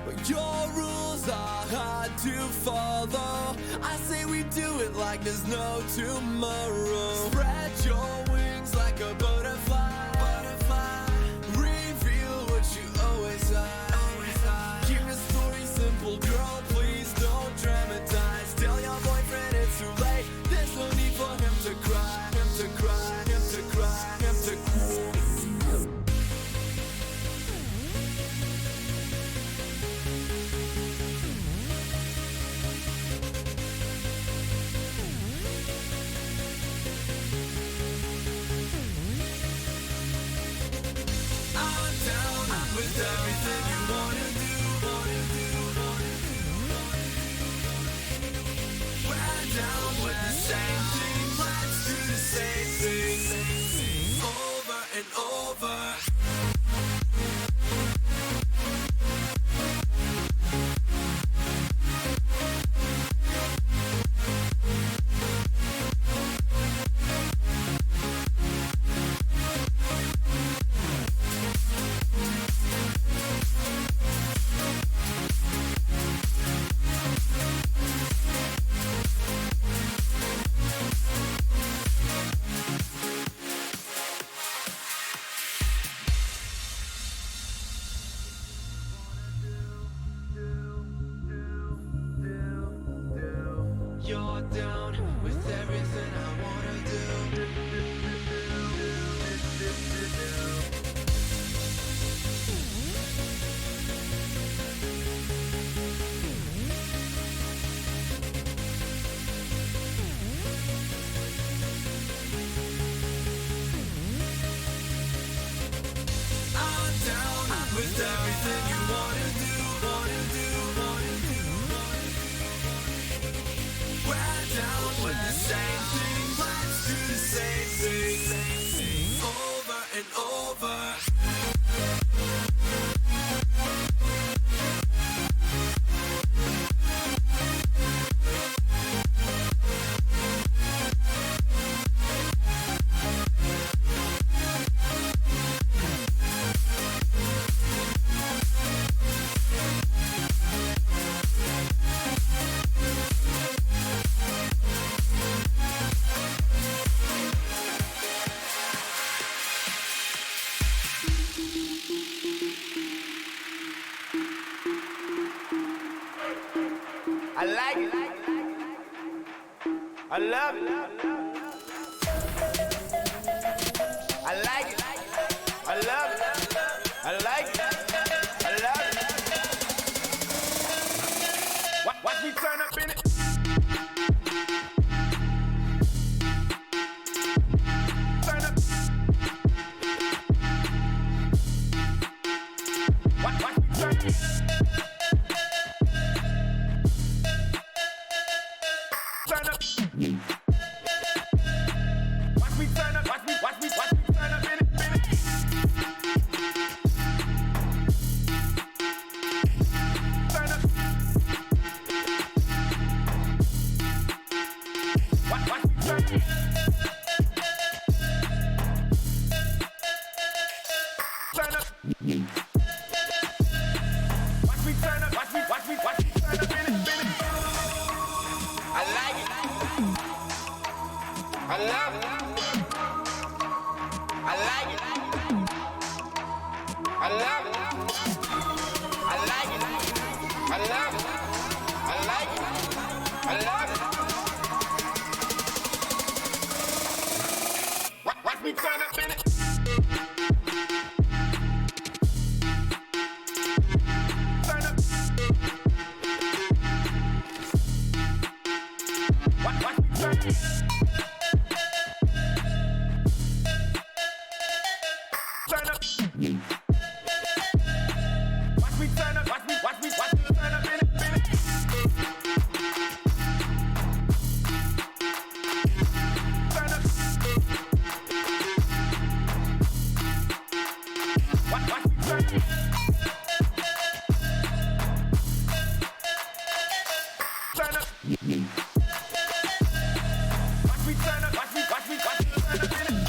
but your rules are hard to follow. I say we do it like there's no tomorrow. Spread your wings like a butterfly, butterfly. Reveal what you always like. Keep the story simple, girl, please don't dramatize. Tell your boyfriend it's too late. There's no need for him to cry, him to cry, him to cry, him to cry. I'm down with everything you wanna do, wanna do, wanna do, wanna do. We're down with the same thing, let's do the same thing, over and over. You're down with everything I wanna do. I'm down with everything you wanna do, wanna do, wanna do, wanna do. We're down with the same thing, let's do the same thing, over and over. I like it. I love it. I like it. I love it. I like it. I love it. Watch me turn up in it. Turn up. Watch me turn up. Turn up. Watch me turn up, watch me turn up in it. I like it. I love it. I like it. I love it. I like it. I love it. I like it. I love it. Watch me turn up in it. Turn up. Watch me turn up. Turn up. Watch me turn up. Watch me turn up in it. Turn up. Watch me turn up. Turn up. Watch me turn up. Watch me turn up in it.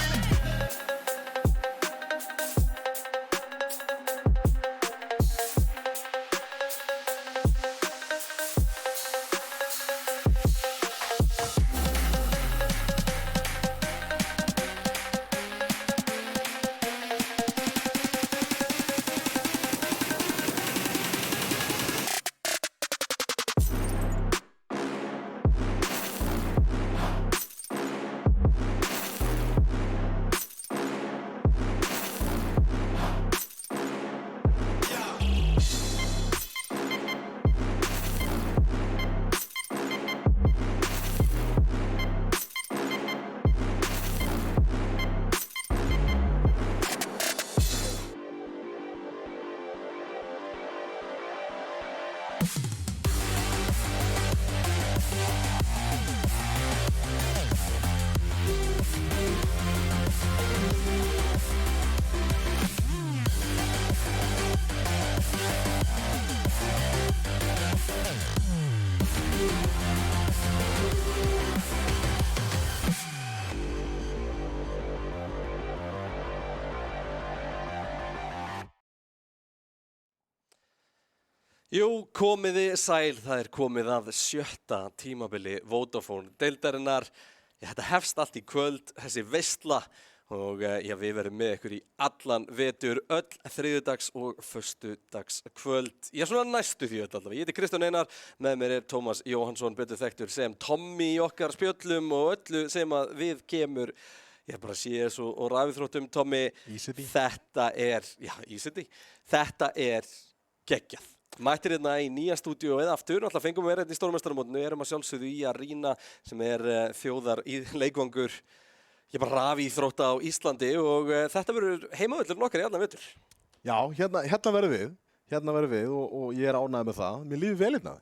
Jú, komiði sæl, það er komið að 7. tímabili Vodafone deildarinnar. Þetta hefst allt í kvöld, þessi veisla og við verðum með ykkur í allan vetur, öll þriðjudags og föstudags kvöld. Ég er svona næstu því öll allavega. Ég heiti Kristján Einar, með mér er Tómas Jóhannsson, betur þekktur sem Tommy í okkar spjöllum og öllu sem að við kemur. Ég bara CS og rafíþróttum, Tommy. Easy. Þetta er geggjað. Mættir hérna í nýja stúdíu eða aftur, náttúrulega fengum við hérna í stórmeistaramótinu, erum að sjálfsögðu í Arena sem er þjóðar í leikvangur, bara rafíþrótta á Íslandi og þetta verður heimavöllurinn okkar í allan vetur. Já, hérna verður við og ég er ánægður með það. Mér líður vel hérna.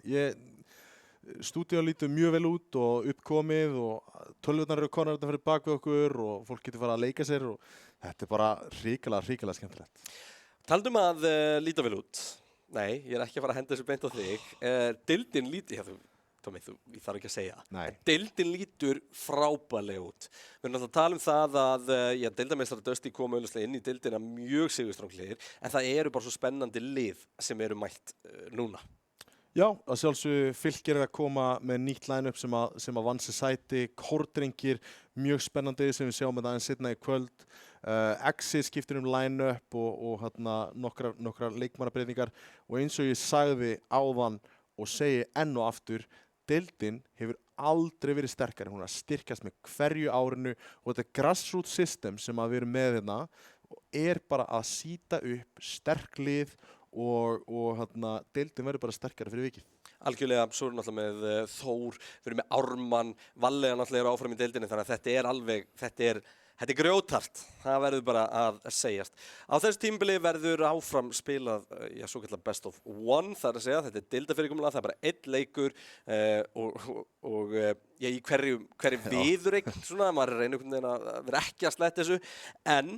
Stúdíu lítur mjög vel út og uppkomið og tölvurnar eru konar þetta fyrir bak við okkur og fólk getur fara að leika sér og þetta er bara hrikalega skemmtilegt. Taldum að líta vel út. Nei, ég er ekki að fara að henda þessu beint á þig. Deildin lítur, Tommy, ég þarf ekki að segja. Nei. Deildin lítur frábærlega út. Við erum alltaf að tala um það að deildarmeistari Dusty kom auðvitað inn í deildina mjög sigurstranglegir, en það eru bara svo spennandi lið sem eru mætt núna. Já, að sjálfsögðu Fylkir er að koma með nýtt line-up sem að vann sér sæti, Kórdrengir, mjög spennandi sem við sjáum með aðeins seinna í kvöld. Exi skiptir line-up og nokkrar leikmannabreytingar og eins og ég sagði áðan og segi enn og aftur, deildin hefur aldrei verið sterkari, hún er að styrkjast með hverju árinu og þetta grassroots system sem að við erum með hérna er bara að sýta upp sterk lið og deildin verður bara sterkari fyrir vikið. Algjörlega, svo erum við náttúrulega með Þór, við erum með Ármann, Vallega náttúrulega eru áfram í deildinni, þannig að þetta er grjótart, það verður bara að segjast. Á þessu tímabili verður áfram spilað, svo kallar best of one, það er að segja, þetta er deildafyrirkomulag, það er bara einn leikur og í hverju viðureign, svona, maður reynir einhvern veginn að vera ekki að sletta þessu, en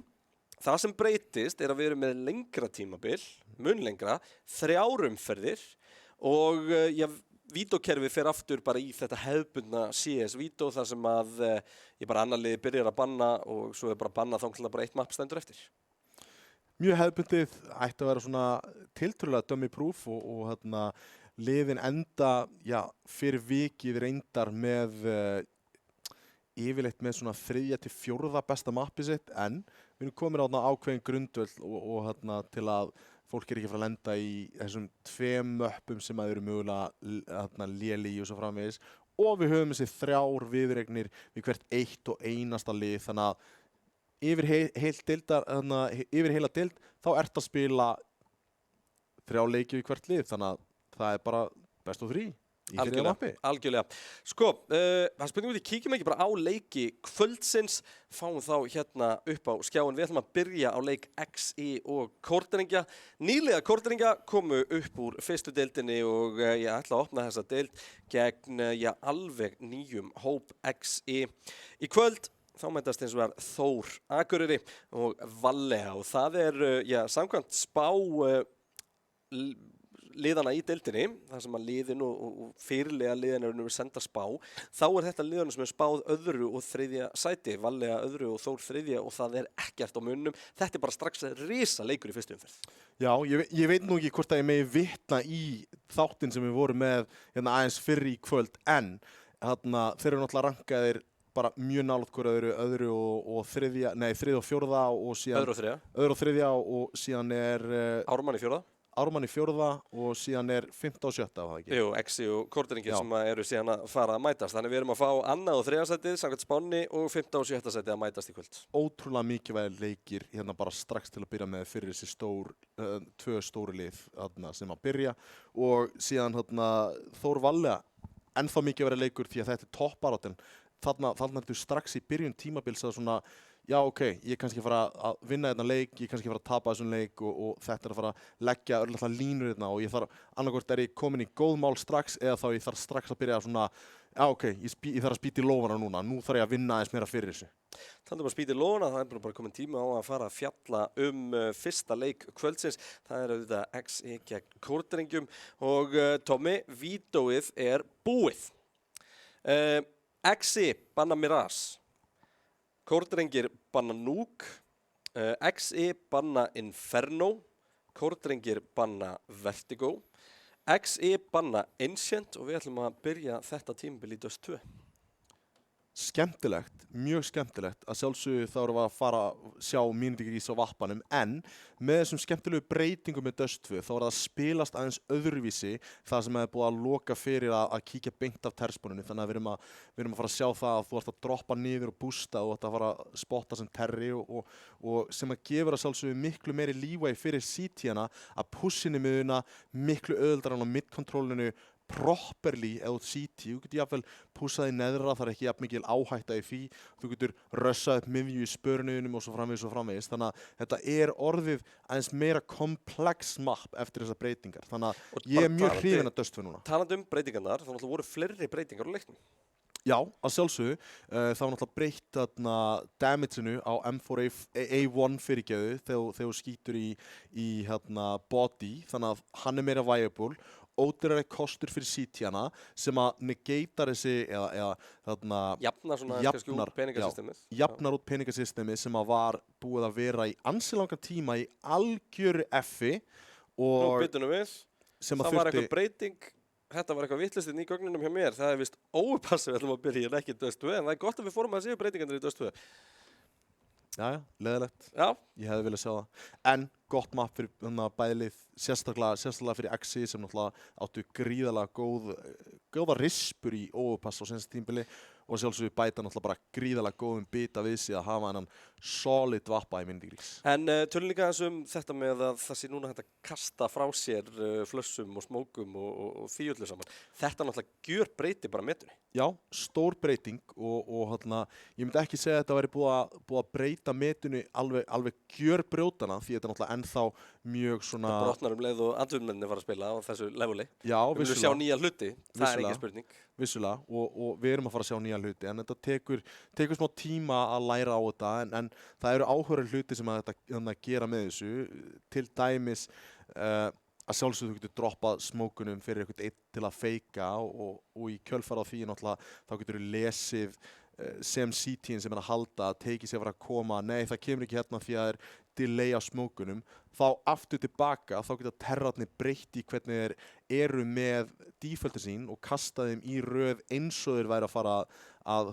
það sem breytist er að við erum með lengra tímabil, mun lengra, 3 umferðir og vítókerfi fer aftur bara í þetta hefðbundna CS-vító þar sem að bara annar liði byrjar að banna og svo er bara bannað þá bara 1 mapp stendur eftir. mjög hefðbundið, ætti að vera svona tiltölulega dummy proof og liðin enda, fyrir vikið reyndar með yfirleitt með svona 3. til 4. besta mappið sitt, en við erum komin á ákveðin grundvöll og til að fólk ekki að fara að lenda í þessum 2 möppum sem að eru mögulega léli í og svo framvegis, og við höfum þessi 3 viðureignir við hvert eitt og einasta lið, þannig að yfir heila deild þá ert að spila 3 leiki í hvert lið, þannig að það bara best of 3 í fyrir mappi. Algjörlega. Sko, það spurningum við kíkjum ekki bara á leiki kvöldsins, fáum þá hérna upp á skjáin. Við ætlum að byrja á leik XI og Kórdrengja. Nýliða Kórdrengja komu upp úr fyrstu deildinni og ég ætla að opna þessa deild gegn alveg nýjum hóp XI. Í kvöld þá mætast eins og er Þór Akureyri og Vallega og það samkvæmt spá liðana í deildinni, þar sem að liðin og fyrirlega liðin eru senda spá, þá þetta liðana sem spáð 2. og 3. sæti, Vallega 2. og Þór 3. og það ekkert á munnum. Þetta bara strax risa leikur í fyrstu umferð. Já, ég veit nú ekki hvort að ég megi vitna í þáttinn sem við vorum með aðeins fyrr í kvöld, en þeir eru náttúrulega rankaðir bara mjög nálægt hverju 2. og 3. og 4. og síðan 2. og 3. og síðan Ármann í 4. Ármann í 4. og síðan 5. og 7. var það ekki? Jú, XI og Kórdrengir sem eru síðan að fara að mætast. Þannig við erum að fá 2. og 3. sætið samkvæmt spánni og 5. og 7. sætið að mætast í kvöld. Ótrúlega mikilvægir leikir bara strax til að byrja með fyrir þessi 2 stóru lið sem að byrja, og síðan Þór Vallega ennþá mikilvægir leikur því að þetta toppbaráttan. Þarna ertu strax í byrjun tímabils að svona, ok, ég kannski fara að vinna þetta leik, ég kannski fara að tapa þessum leik og þetta að fara að leggja örlega línur hérna og ég þarf annarkvort ég komin í góð mál strax eða þá ég þarf strax að byrja svona, ok, ég þarf að spýta í lófana núna, nú þarf ég að vinna aðeins meira fyrir þessu. Þannig að spýta í lófana, það bara komin tíma á að fara að fjalla fyrsta leik kvöldsins. Það auðvitað XI gegn Kórdrengjum og Tommy, vídeóið búið. XI banna Mirage, Kórdrengir banna Nuke, XI banna Inferno, Kórdrengir banna Vertigo, XI banna Ancient og við ætlum að byrja þetta tímabil í Dust 2. Skemmtilegt, mjög skemmtilegt, að sjálfsögðu þá erum við að fara að sjá mínútugrís á vappanum, en með þessum skemmtilegu breytingum með Dust 2 þá það spilast aðeins öðruvísi það sem búið að loka fyrir að kíkja beint af terspóninu, þannig að við erum að fara að sjá það að þú ert að droppa niður og boosta og þú ert að fara að spotta sem terri og sem að gefur að sjálfsögðu miklu meiri leeway fyrir CT-ana að pushinu miðuna miklu öðuldar á mid-controlinu properly eða CT, þú getur jafnvel púsað í neðra, það ekki jafn mikil áhætta í því, þú getur rössað upp miðju í spörnuðunum og svo framvegis, þannig að þetta orðið aðeins meira komplex map eftir þessar breytingar, þannig að ég mjög hrifinn að Dust 2 núna. Talandi breytingarnar, þá náttúrulega voru fleiri breytingar á leiknum. Já, að sjálfsögðu, það var náttúrulega breytt damage-inu á M4A1 fyrirgjöðu þegar þú skýtur í body, þannig að hann meira viable, ódýrari kostur fyrir CT-ana sem að negatar þessi jafnar út peningasystemið sem að var búið að vera í ansi langan tíma í algjöru F-i og nú byttunum við, það var eitthvað breyting, þetta var eitthvað vittlistinn í gögnunum hjá mér, það vist ópassið við ætlum að byrja en ekki Dust 2, en það gott að við fórum að séu breytingarnir í Dust 2. Já, leðilegt. Já. Ég hefði viljað sjá það. En gott map fyrir bæðlið, sérstaklega fyrir XI sem náttúrulega áttu gríðalega góða rispur í overpass á senast tímabili og sjálfsögðu bæta náttúrulega bara gríðalega góðum bita við sig að hafa hennan solid vappa í myndigrís. En tölum líka þetta með að það sé núna hægt að kasta frá sér flössum og smókum og því öllu saman. Þetta náttúrulega gjör breyti bara metunni. Já, stór breyting og ég myndi ekki segja að þetta væri búið að breyta metunni alveg gjörbrjótana því þetta er náttúrulega ennþá mjög svona... Það brotnar leið og andvunmenni fara að spila á þessu leveli. Já, vissulega. Við viljum sjá nýja hluti, það er ekki spurning. Vissulega og við erum að fara að sjá nýja hluti en þetta tekur smá tíma að læra á þetta en það eru áhugaverðir hluti sem að þetta gera með þessu til dæmis að sjálfsögðu þú getur droppað smókunum fyrir eitthvað einn til að feika og í kjölfar á því náttúrulega þá getur þú lesið sem CT-in sem að halda að teiki sig að vera að koma, nei það kemur ekki hérna því að það delay á smókunum, þá aftur tilbaka, þá geta terrarnir breytt í hvernig þeir eru með defaultin sín og kasta þeim í röð eins og þeir væri að fara að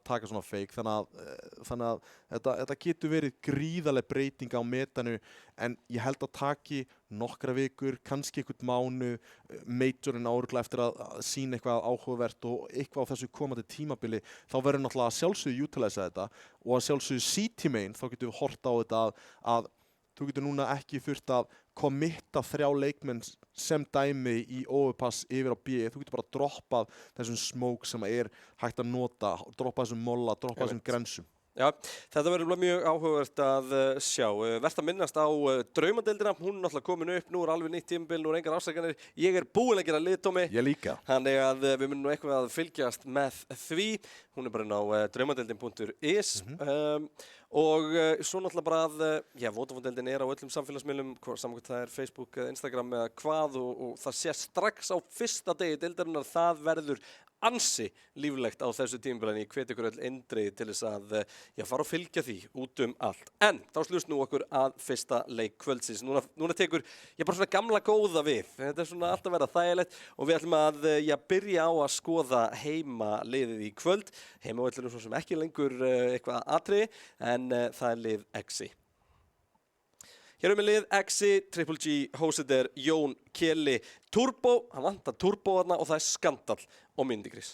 taka svona fake, þannig að þetta getur verið gríðarleg breyting á metanu, en ég held að taki nokkra vikur, kannski einhvern mánuð, majorinn áregla eftir að sýna eitthvað áhugavert og eitthvað á þessu komandi tímabili, þá verður náttúrulega að sjálfsögðu utilize þetta og að sjálfsögðu CT-main, þá getum við hort á þetta að þú getur núna ekki þurft að committa 3 leikmenn sem dæmi í overpass yfir á B, þú getur bara droppað þessum smoke sem er hægt að nota, droppa þessum molla, droppa þessum grensum. Já, þetta verður mjög áhugavert að sjá. Vert að minnast á draumadeildina, hún er náttúrulega komin upp, nú er alveg nýtt tímabil, nú er engar afsakanir. Ég er búinn að gera liðdómi. Ég líka. Þannig að við munum nú eitthvað að fylgjast með því. Hún er bara inn á draumadeildin.is. Og svo náttúrulega bara að Vodafone-deildin er á öllum samfélagsmiðlum, saman hvað það er Facebook, Instagram eða hvað og það sé strax á fyrsta degi deildarinnar, það verður ansi líflegt á þessu tímabili. Ég hvet ykkur öll eindregið til þess að fara og fylgja því út allt. En þá slúst nú okkur að fyrsta leik kvöldsins. Núna tekur bara svona gamla góða við. Þetta er svona alltaf verið þægilegt og við ætlum að byrja á að skoða heima liðið í kvöld. Heimavöllurinn svo sem ekki lengur eitthvað atriði, en það er lið Exi. Hér erum við lið Exi, Triple G, hósið Jón Keli, Turbo, hann vantar Turbo þarna og það er Skandal og Myndigris.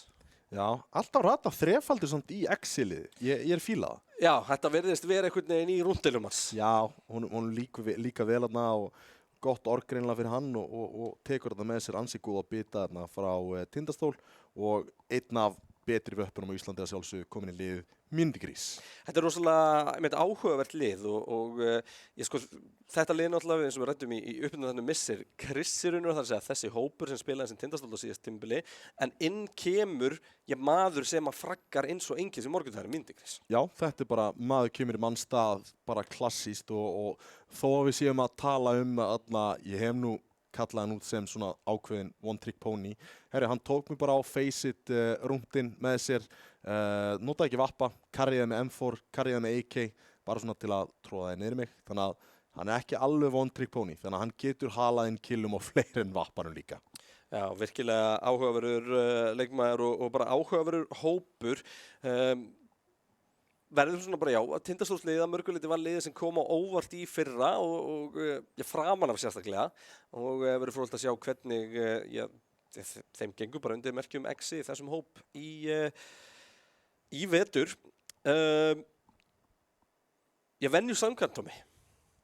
Já, alltaf rata þrefaldur samt í Exi-liði, ég er fílað. Já, þetta verðist vera einhvern veginn í rúndilum hans. Já, hún líka vel þarna og gott orgreinlega fyrir hann og tekur þetta með sér ansi góða bita þarna frá Tindastól og einn af betri vöppunum á Íslandi að sjálfsögðu komin í lið Myndigrís. Þetta er rosalega áhugavert lið og þetta lið náttúrulega eins og við ræddum í uppbyrjunum missir Krissirunur, þar að segja þessi hópur sem spilaði sem Tindastól á síðast tímabili, en inn kemur maður sem að fraggar eins og enginn sem morgun það er Myndigrís. Já, þetta er bara maður kemur í mannstað, bara klassíst og þó að við séum að tala ég hef nú kallaði hann út sem svona ákveðin one trick pony. Herri, hann tók mig bara á Faceit rúndin með sér, notaði ekki vappa, karriði með M4, karriði með AK, bara svona til að tróða það niður mig. Þannig að hann er ekki alveg one trick pony, þannig að hann getur halað inn killum og fleiri en vappanum líka. Já, virkilega áhugaverður leikmaður og bara áhugaverður hópur. Verður svona bara Tindastólsliðið að mörguleiti var liðið sem kom á óvart í fyrra og framan af sérstaklega og verður fróðilegt að sjá hvernig þeim gengur bara undir merkjum Exi í þessum hóp í vetur. Venju samkvæmt, Tommy,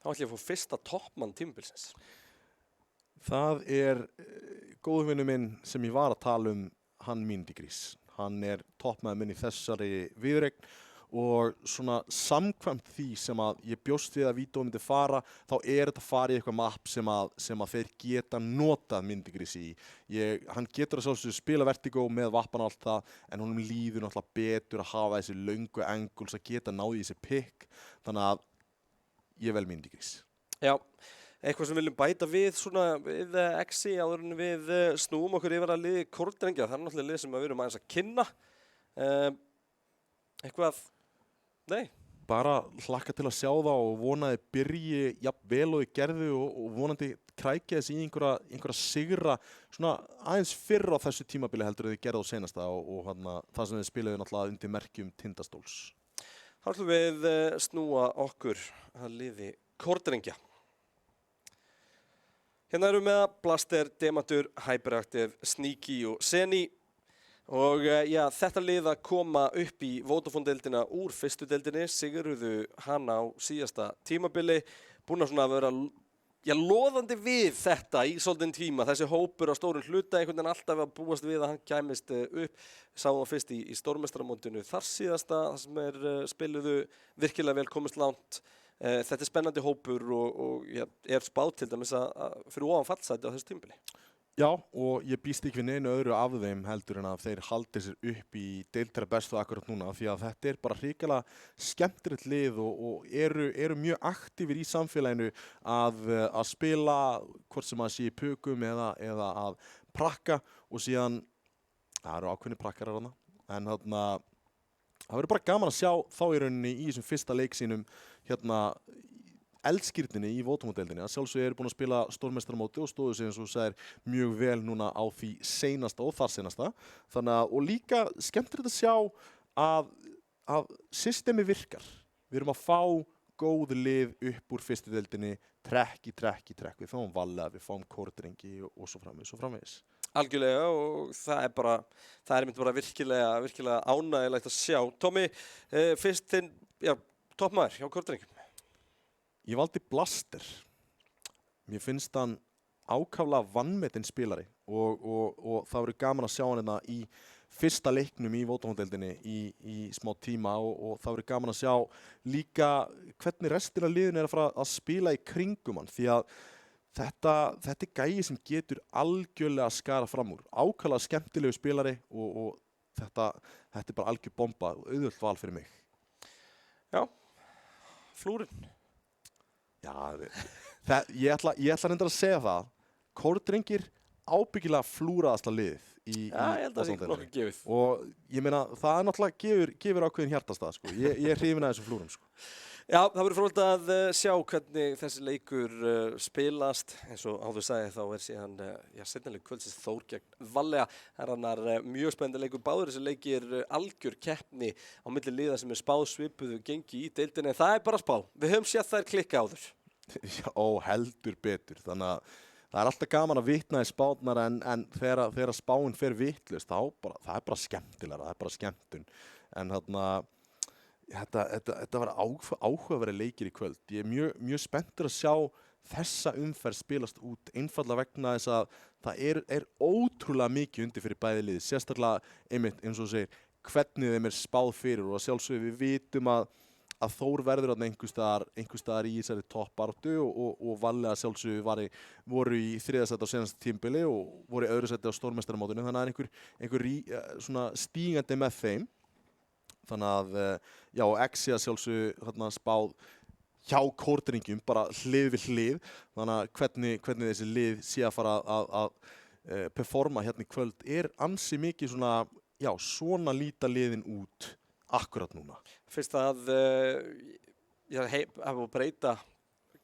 þá ætlum ég að fá fyrsta toppmann tímabilsins. Það er góðvinur minn sem ég var að tala hann Myndigrís. Hann er toppmaður minn í þessari viðureign. Og svona samkvæmt því sem að ég bjóst við að vídeó myndi fara, þá er þetta farið í eitthvað mapp sem að þeir geta notað Myndigrís í. Hann getur að sjálfsögðu spila Vertigo með vappan og allt það, en honum líður náttúrulega betur að hafa þessi löngu angles að geta náði í þessi pick, þannig að ég vel Myndigrís. Já, eitthvað sem viljum bæta við Exi áður en við snúum okkur yfir að liði Kortdrengja. Það er náttúrulega lið sem við erum aðeins að kynna. Eitthvað? Nei. Bara hlakka til að sjá það og vonaði byrji vel og þið gerðu og vonandi krækja þessi í einhverja sigra svona aðeins fyrr á þessu tímabili heldur þið gerðu á senasta og það sem þið spilaðu náttúrulega undir merkjum Tindastóls. Þá ætlum við snúa okkur að liði Kortdrengja. Hérna erum við með Blaster, Demantur, Hyperactive, Sneaky og Seni. Og þetta lið að koma upp í Vodafone-deildina úr fyrstu deildinni, sigruðu hana á síðasta tímabili, búin að vera loðandi við þetta í svolítinn tíma. Þessi hópur á stórum hluta, einhvern veginn alltaf að búast við að hann kæmist upp. Sáum það fyrst í stórmeistaramótinu þar síðasta, það sem spiluðu virkilega vel komist langt. Þetta er spennandi hópur og er spáð til dæmis að fyrir ofan fallsæti á þessu tímabili. Já, og ég býst ekki við neinu öðru af þeim heldur en að þeir haldi sér upp í deildra bestu akkurat núna því að þetta er bara hrikalega skemmtilegt lið og eru mjög aktífir í samfélaginu að spila hvort sem að sé í pukum eða að prakka og síðan, það eru ákveðni prakkarar þarna, en það verður bara gaman að sjá þá í rauninni í þessum fyrsta leik sínum eldskírninni í Vodafone-deildinni. Að sjálfsögðu eru búin að spila stórmeistaramóti og stóðu sig eins og þú sagðir mjög vel núna á því seinasta og þar seinasta. Þannig að, og líka skemmtilegt að sjá að systemi virkar. Við erum að fá góð lið upp úr fyrstu deildinni, trekk í trekk. Við fáum Valle, við fáum Kortrengi og svo framvegis. Algjörlega og það er einmitt bara virkilega ánægilegt að sjá. Tommy, fyrst þinn, toppmaður hjá Kortrengjum. Ég valdi Blaster. Mér finnst hann ákaflega vanmetinn spilari og það verður gaman að sjá hann hérna í fyrsta leiknum í Vodafone-deildinni í smá tíma og það verður gaman að sjá líka hvernig restina af liðinu er að fara að spila í kringum hann því að þetta er gæi sem getur algjörlega að skara fram úr. Ákaflega skemmtilegu spilari og þetta er bara algjör bomba og auðvöld val fyrir mig. Já, Flúrin. Já, ég ætla reyndar að segja það. Kortrengir ábyggilega flúraðasta liðið í ég held að það sé nokkuð gefið. Og ég meina, það er náttúrulega gefur ákveðin hjartastað, sko. Ég er hrifinn af þessum flúrum, sko. Já, það verður fróðilegt að sjá hvernig þessi leikur spilast. Eins og áður sagði þá er síðan seinnilegur kvöldsins Þór gegn Valle. Það er mjög spennandi leikur. Báðir þessi leikir algjör keppni á milli liða sem er spáð svipuðu gengi í deildinni. Það er bara spá. Við höfum séð þær klikka áður. Já, heldur betur. Þannig að það er alltaf gaman að vitna í spárnar en þegar spáin fer vitlaust þá það er bara skemmtilega, það er bara skemmtun. En þetta var áhugaverðir leikir í kvöld. Ég er mjög spenntur að sjá þessa umferð spilast út einfaldlega vegna þess að það er ótrúlega mikið undir fyrir bæði lið. Sérstaklega einmitt eins og þú segir hvernig þeim er spáð fyrir og að sjálfsögðu við vitum að Þór verður einhvers staðar í þessari toppbaráttu og Valle að sjálfsögðu voru í þriðja sæti á seinasta tímabili og voru í öðru sæti á stórmeistaramótinu. Þannig að einhver svona stígandi með þeim. Þannig að, já, Exi að sjálfsögðu þarna spáð hjá Kortrengjum, bara hlið við hlið. Þannig að hvernig þessi lið sé að fara að performa hérna í kvöld er ansi mikið svona, já, svona líta liðin út akkurat núna. Fyrst að hafa að breyta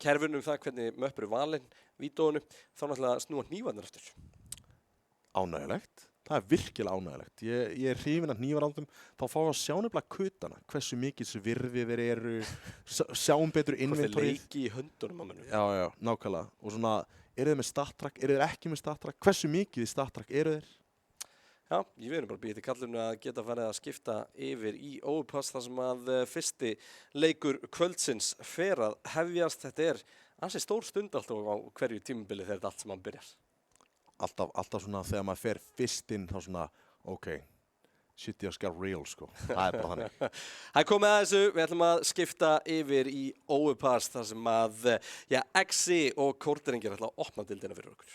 kerfunum það hvernig möppur er valinn, vítóinu, þá náttúrulega snúa hnífarnir aftur. Ánægilegt. Það er virkilega ánægilegt. Ég er hrifinn af hnífarándum, þá fá að sjá nefnilega kutana, hversu mikið svirði þeir eru, sjáum betur inventorið. Hvort þeir leiki í höndunum á mönnum. Já, nákvæmlega. Og svona, eru þeir með stattrack, eru þeir ekki með stattrack, hversu mikið í stattrack eru þeir? Já, ég verður bara býðið til kallinu að geta farið að skipta yfir í overpass þar sem að fyrsti leikur kvöldsins fer að hefjast. Þetta er ansi stór stund alltaf á hverju tímabili þegar þetta allt sem hann byrjar. Alltaf svona þegar maður fer fyrst inn þá svona, ok, shit just got real, sko. Það er bara þannig. Það er komið að þessu, við ætlum að skipta yfir í overpass þar sem að, Exi og Kortrengjir ætla að opna deildina fyrir okkur.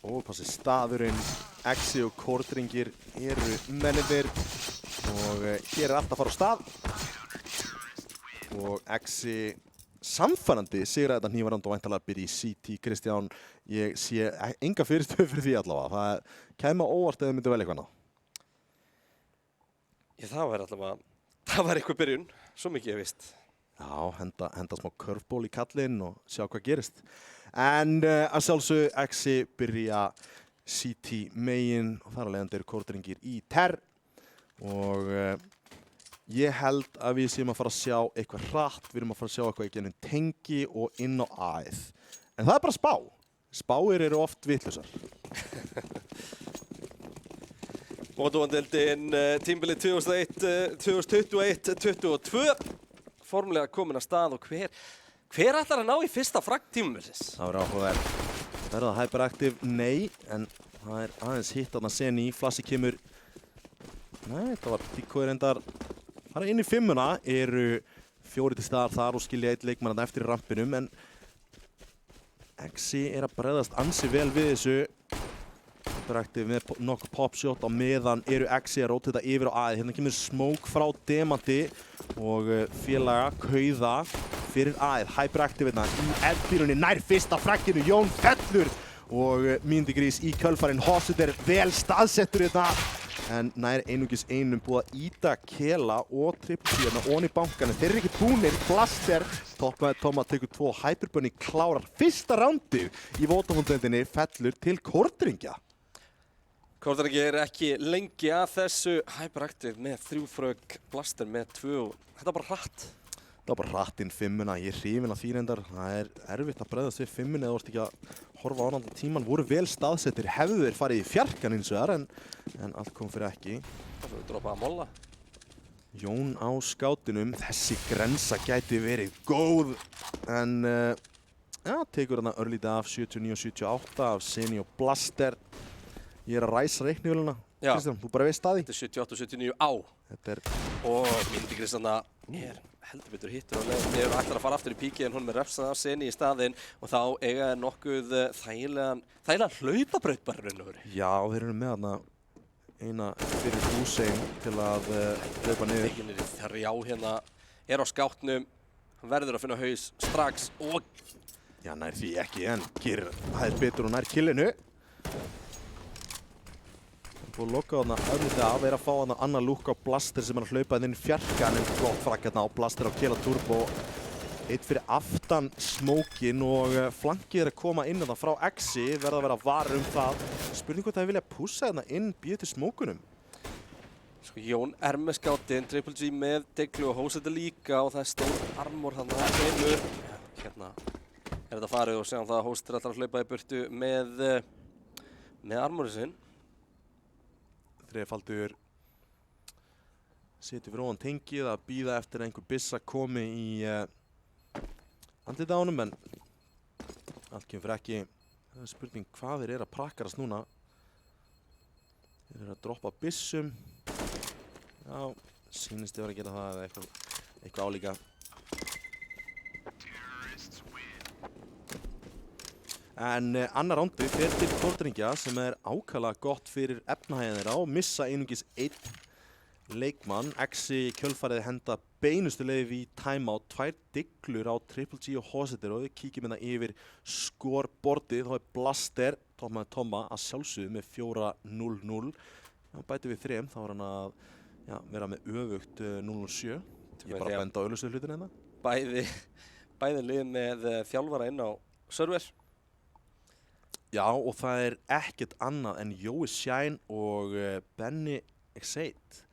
Overpassi staðurinn, Exi og Kortrengjir eru mennirnir og hér er allt að fara á stað. Og Exi samfærandi sigraði þetta hnífarand og væntanlega byrja í CT. Kristján, ég sé enga fyrirstöðu fyrir því allavega. Það kæmi á óvart eða myndi vel eitthvað annað. Það var eitthvað byrjun, svo mikið ég veist. Já, henda smá curveball í kallinn og sjá hvað gerist. En að sjálfsögðu Exi byrja CT megin og þar að leiðandi eru Kortrengjir í TER og ég held að við séum að fara að sjá eitthvað hratt, við erum að fara að sjá eitthvað í gennum tengi og inn á A-ið. En það er bara spá. Spáir eru oft vitlausar. Vodafone-deildin tímabilið 2021-2022 formulega komin að stað og hver ætlar að ná í fyrsta fragg tímabilsins? Það verður áhugaverð. Verður það Hyperactive? Nei, en það er aðeins hitt að seni í. Flassi kemur. Nei, það var Dikko reyndar. Það inn í fimmuna eru 4 til staðar þar og skilja 1 leikmann eftir í rampinum, en Exi er að bregðast ansi vel við þessu. Hyperactive með nokkuð popshot á meðan eru Exi að róta þetta yfir á A-ið. Hérna kemur smoke frá Demanti og félaga Kauða fyrir A-ið. Hyperactive hérna í eldbýrunni nær fyrsta fragginu. Jón fellur og Mindy Grís í kjölfarinn. Hossut er vel staðsettur hérna en nær einungis einum búið að íta Kela og Triple T hérna onni bankan. Þeir eru ekki búnir. Blaster, toppmaður Tomma tekur 2. Hyperbunny klárar fyrsta rándið í Vodafone-deildinni, fellur til Kortringja. Kortringja er ekki lengi að þessu. Hyperactive með 3 frögg, Blaster með 2. Þetta var bara hratt. Það var bara hratt inn 5-una, ég er hrifinn af því reyndar. Það er erfitt að bregðast við 5-unni eða þú ert ekki að horfa á annan tíman. Voru vel staðsettir, hefðu þeir farið í fjarkan hins vegar en allt kom fyrir ekki. Það fyrir dropað að molla. Jón á skátunum, þessi grensa gæti verið góð en tekur þarna örlítið af 79 og 78 af Seni og Blaster. Ég er að ræsa reiknivéluna. Kristján, þú bara veist að því. Þetta er 78 og 79 á. Þetta er... Og Myndigris þarna er heldur betur hittur og þeir eru ætlar að fara aftur í píki en hún með refsað af Seni í staðinn og þá eiga nokkuð þægilega hlaupabraut bara raun og veru. Já, þeir eru með þarna eina fyrir Húsein til að hlaupa niður. Egin er í 3 hérna, er á skáttnum, hann verður að finna haus strax og... Já, nær því ekki en gerir hæð betur og nær killinu. Búið að loka þarna öðrulítið af, er að fá þarna annar lúk á Blaster sem er að hlaupa inn fjarkan en flott frakk hérna á Blaster á Kela Turbo. Eitt fyrir aftan smókin og flankið er að koma inn þarna frá Exi, verða að vera varir það. Spurning hvort það vilja pússa þarna inn býðið til smókunum. Sko Jón er með skáttinn, Triple G með Deglu og Hósetta líka og það er stór armor þarna að heimur. Hérna er þetta farið og séum það að Hósetta er alltaf að hlaupa í burtu með armorið sinn. Þrefaldur setur fyrir ofan tengið að bíða eftir að einhver byssa komi í andlitið á honum en allt kemur fyrir ekki. Það er spurning hvað þeir eru að prakkarast núna. Þeir eru að droppa byssum. Já, sýnist þið var að gera það eða eitthvað álíka. En annar rándið fer til Kortringja sem er ákaflega gott fyrir efnahæðina þeirra og missa einungis 1 leikmann. Exi kjölfarið henda beinustu leið í timeout, 2 diglur á Triple G og Hósettir og við kíkjum hérna yfir skorbortið. Þá er Blaster, toppmaður Tomma, að sjálfsögðu með 4-0-0. Já, bæti við 3, þá var hann að vera með öfugt 0-7. Ég bara að benda á auðlustu hlutin hérna. Bæði lið með þjálfara inn á server. Já, og það er ekkert annað en Jói Shine og Benny Exate.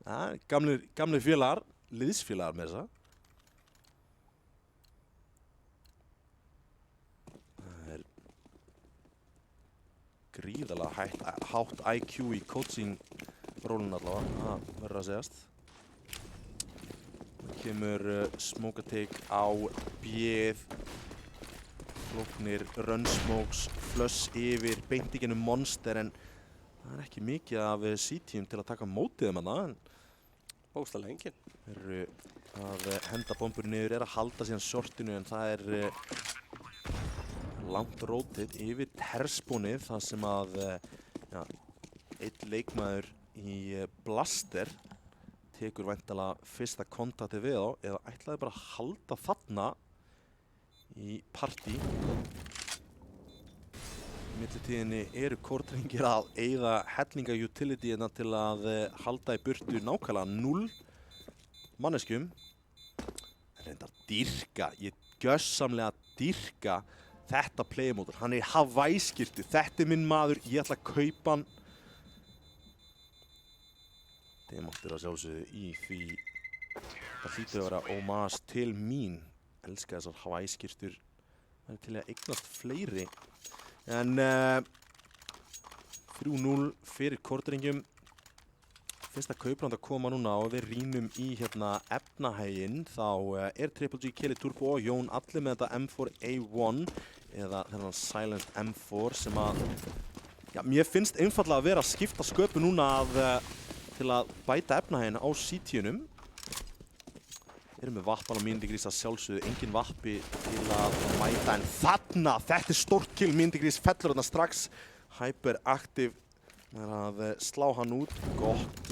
Ja, gamlir félagar, liðsfélagar með þessa. Það er gríðarlega hátt IQ í coaching-rólun allavega, það verður að segjast. Það kemur smoke attack á B-ið. Flóknir, runnsmokes, flush yfir, beint í gennum monster en það er ekki mikið af C-team til að taka mótið þarna en bókstaflega enginn. Þeir eru að henda bombur niður, er að halda síðan shortinu en það er langt rótið yfir terspónið þar sem að einn leikmaður í Blaster tekur væntanlega fyrsta kontakti við þá eða ætlaði bara að halda þarna í partí. Í millitíðinni eru Kortringir að eyða hellinga utility hérna til að halda í burtu nákvæmlega 0 manneskjum. Reyndar dýrka, ég gjörsamlega dýrka þetta playmótur. Hann er Hawaii-skyrtu, þetta er minn maður, ég ætla að kaupa hann. Þeim áttir að sjálfsögðu í því það hlýtur að vera homage til mín. Elska þessar Hawaii-skyrtur. Það er til að eignast fleiri. En 3-0 fyrir Kortringjum. Fyrsta kaupland að koma núna og við rýnum í hérna efnahæginn. Þá er Triple G, Keli Turbo og Jón allir með þetta M4A1 eða þennan Silent M4 sem að mér finnst einfallega að vera að skipta sköpu núna til að bæta efnahæginn á C-tíunum. Erum með vappan á Myndigrís að sjálfsögðu, engin vappi til að mæta en þarna, þetta er stórt kill, Myndigrís fellur þarna strax. Hyperactive er að slá hann út, gott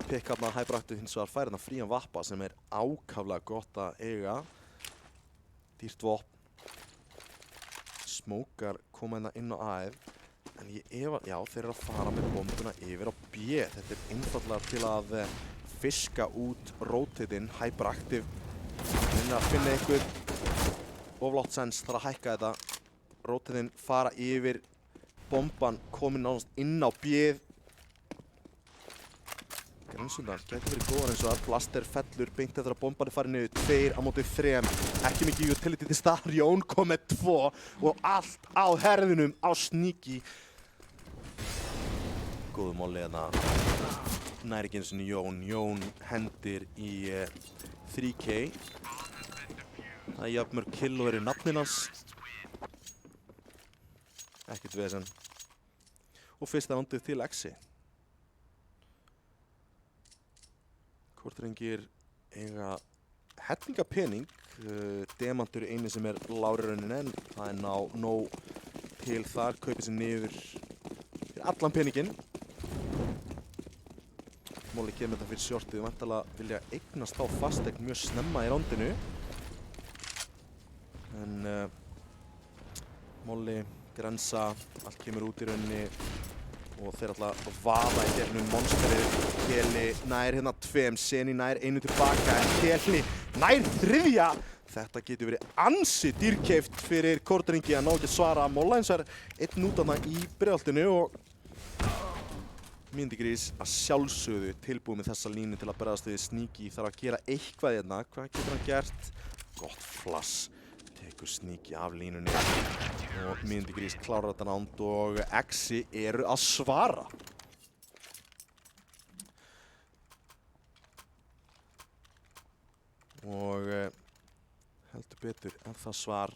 pick up með Hyperactive hins vegar fær þarna frían vappa sem er ákaflega gott að eiga. Dýrt vopn, smókar koma hérna inn á aðeð. En ég efa, já, þeir eru að fara með bombuna yfir á B. Þetta er einfallega til að fiska út rotate-in, hyperactive. Þannig að finna einhver oflátt sens þarf að hækka þetta. Rotate-in fara yfir, bomban komin nánast inn á B. Grensundan gæti verið góðan eins og að Blaster fellur beint eftir að bomban er farið niður 2 á móti 3. Ekki mikið utility til staðar, Jón kom með 2 og allt á herðunum á Sneaky. Góðu molli hérna. Næri ekki eins og Jón hendir í 3K. Það er jafnmörg kill og verið nafnin hans. Ekkert vesen. Og fyrsta rondið til Exi. Kortrengir eiga hellinga pening. Demantur eini sem er lágri rauninni en það er nóg til þar. Kaupið sér niður fyrir allan peninginn. Molli kemur þetta fyrir shortið og væntanlega vilja eignast á fasteign mjög snemma í rondinu. En Molli, Grensa, allt kemur út í rauninni og þeir ætla að vaða í gegnum monsterið. Keli nær hérna 2, Seni nær 1 tilbaka en Keli nær 3. Þetta getur verið ansi dýrkeypt fyrir Kortrengi að ná ekki að svara. Molla eins er 1 út þarna í breiðholtinu og Myndigrís að sjálfsögðu tilbúið með þessa línu til að bregðast við. Sneaky þarf að gera eitthvað hérna. Hvað getur hann gert? Gott flass. Tekur Sneaky af línunni og Myndigrís klárar þetta nánd og Exi eru að svara. Og heldur betur en það svar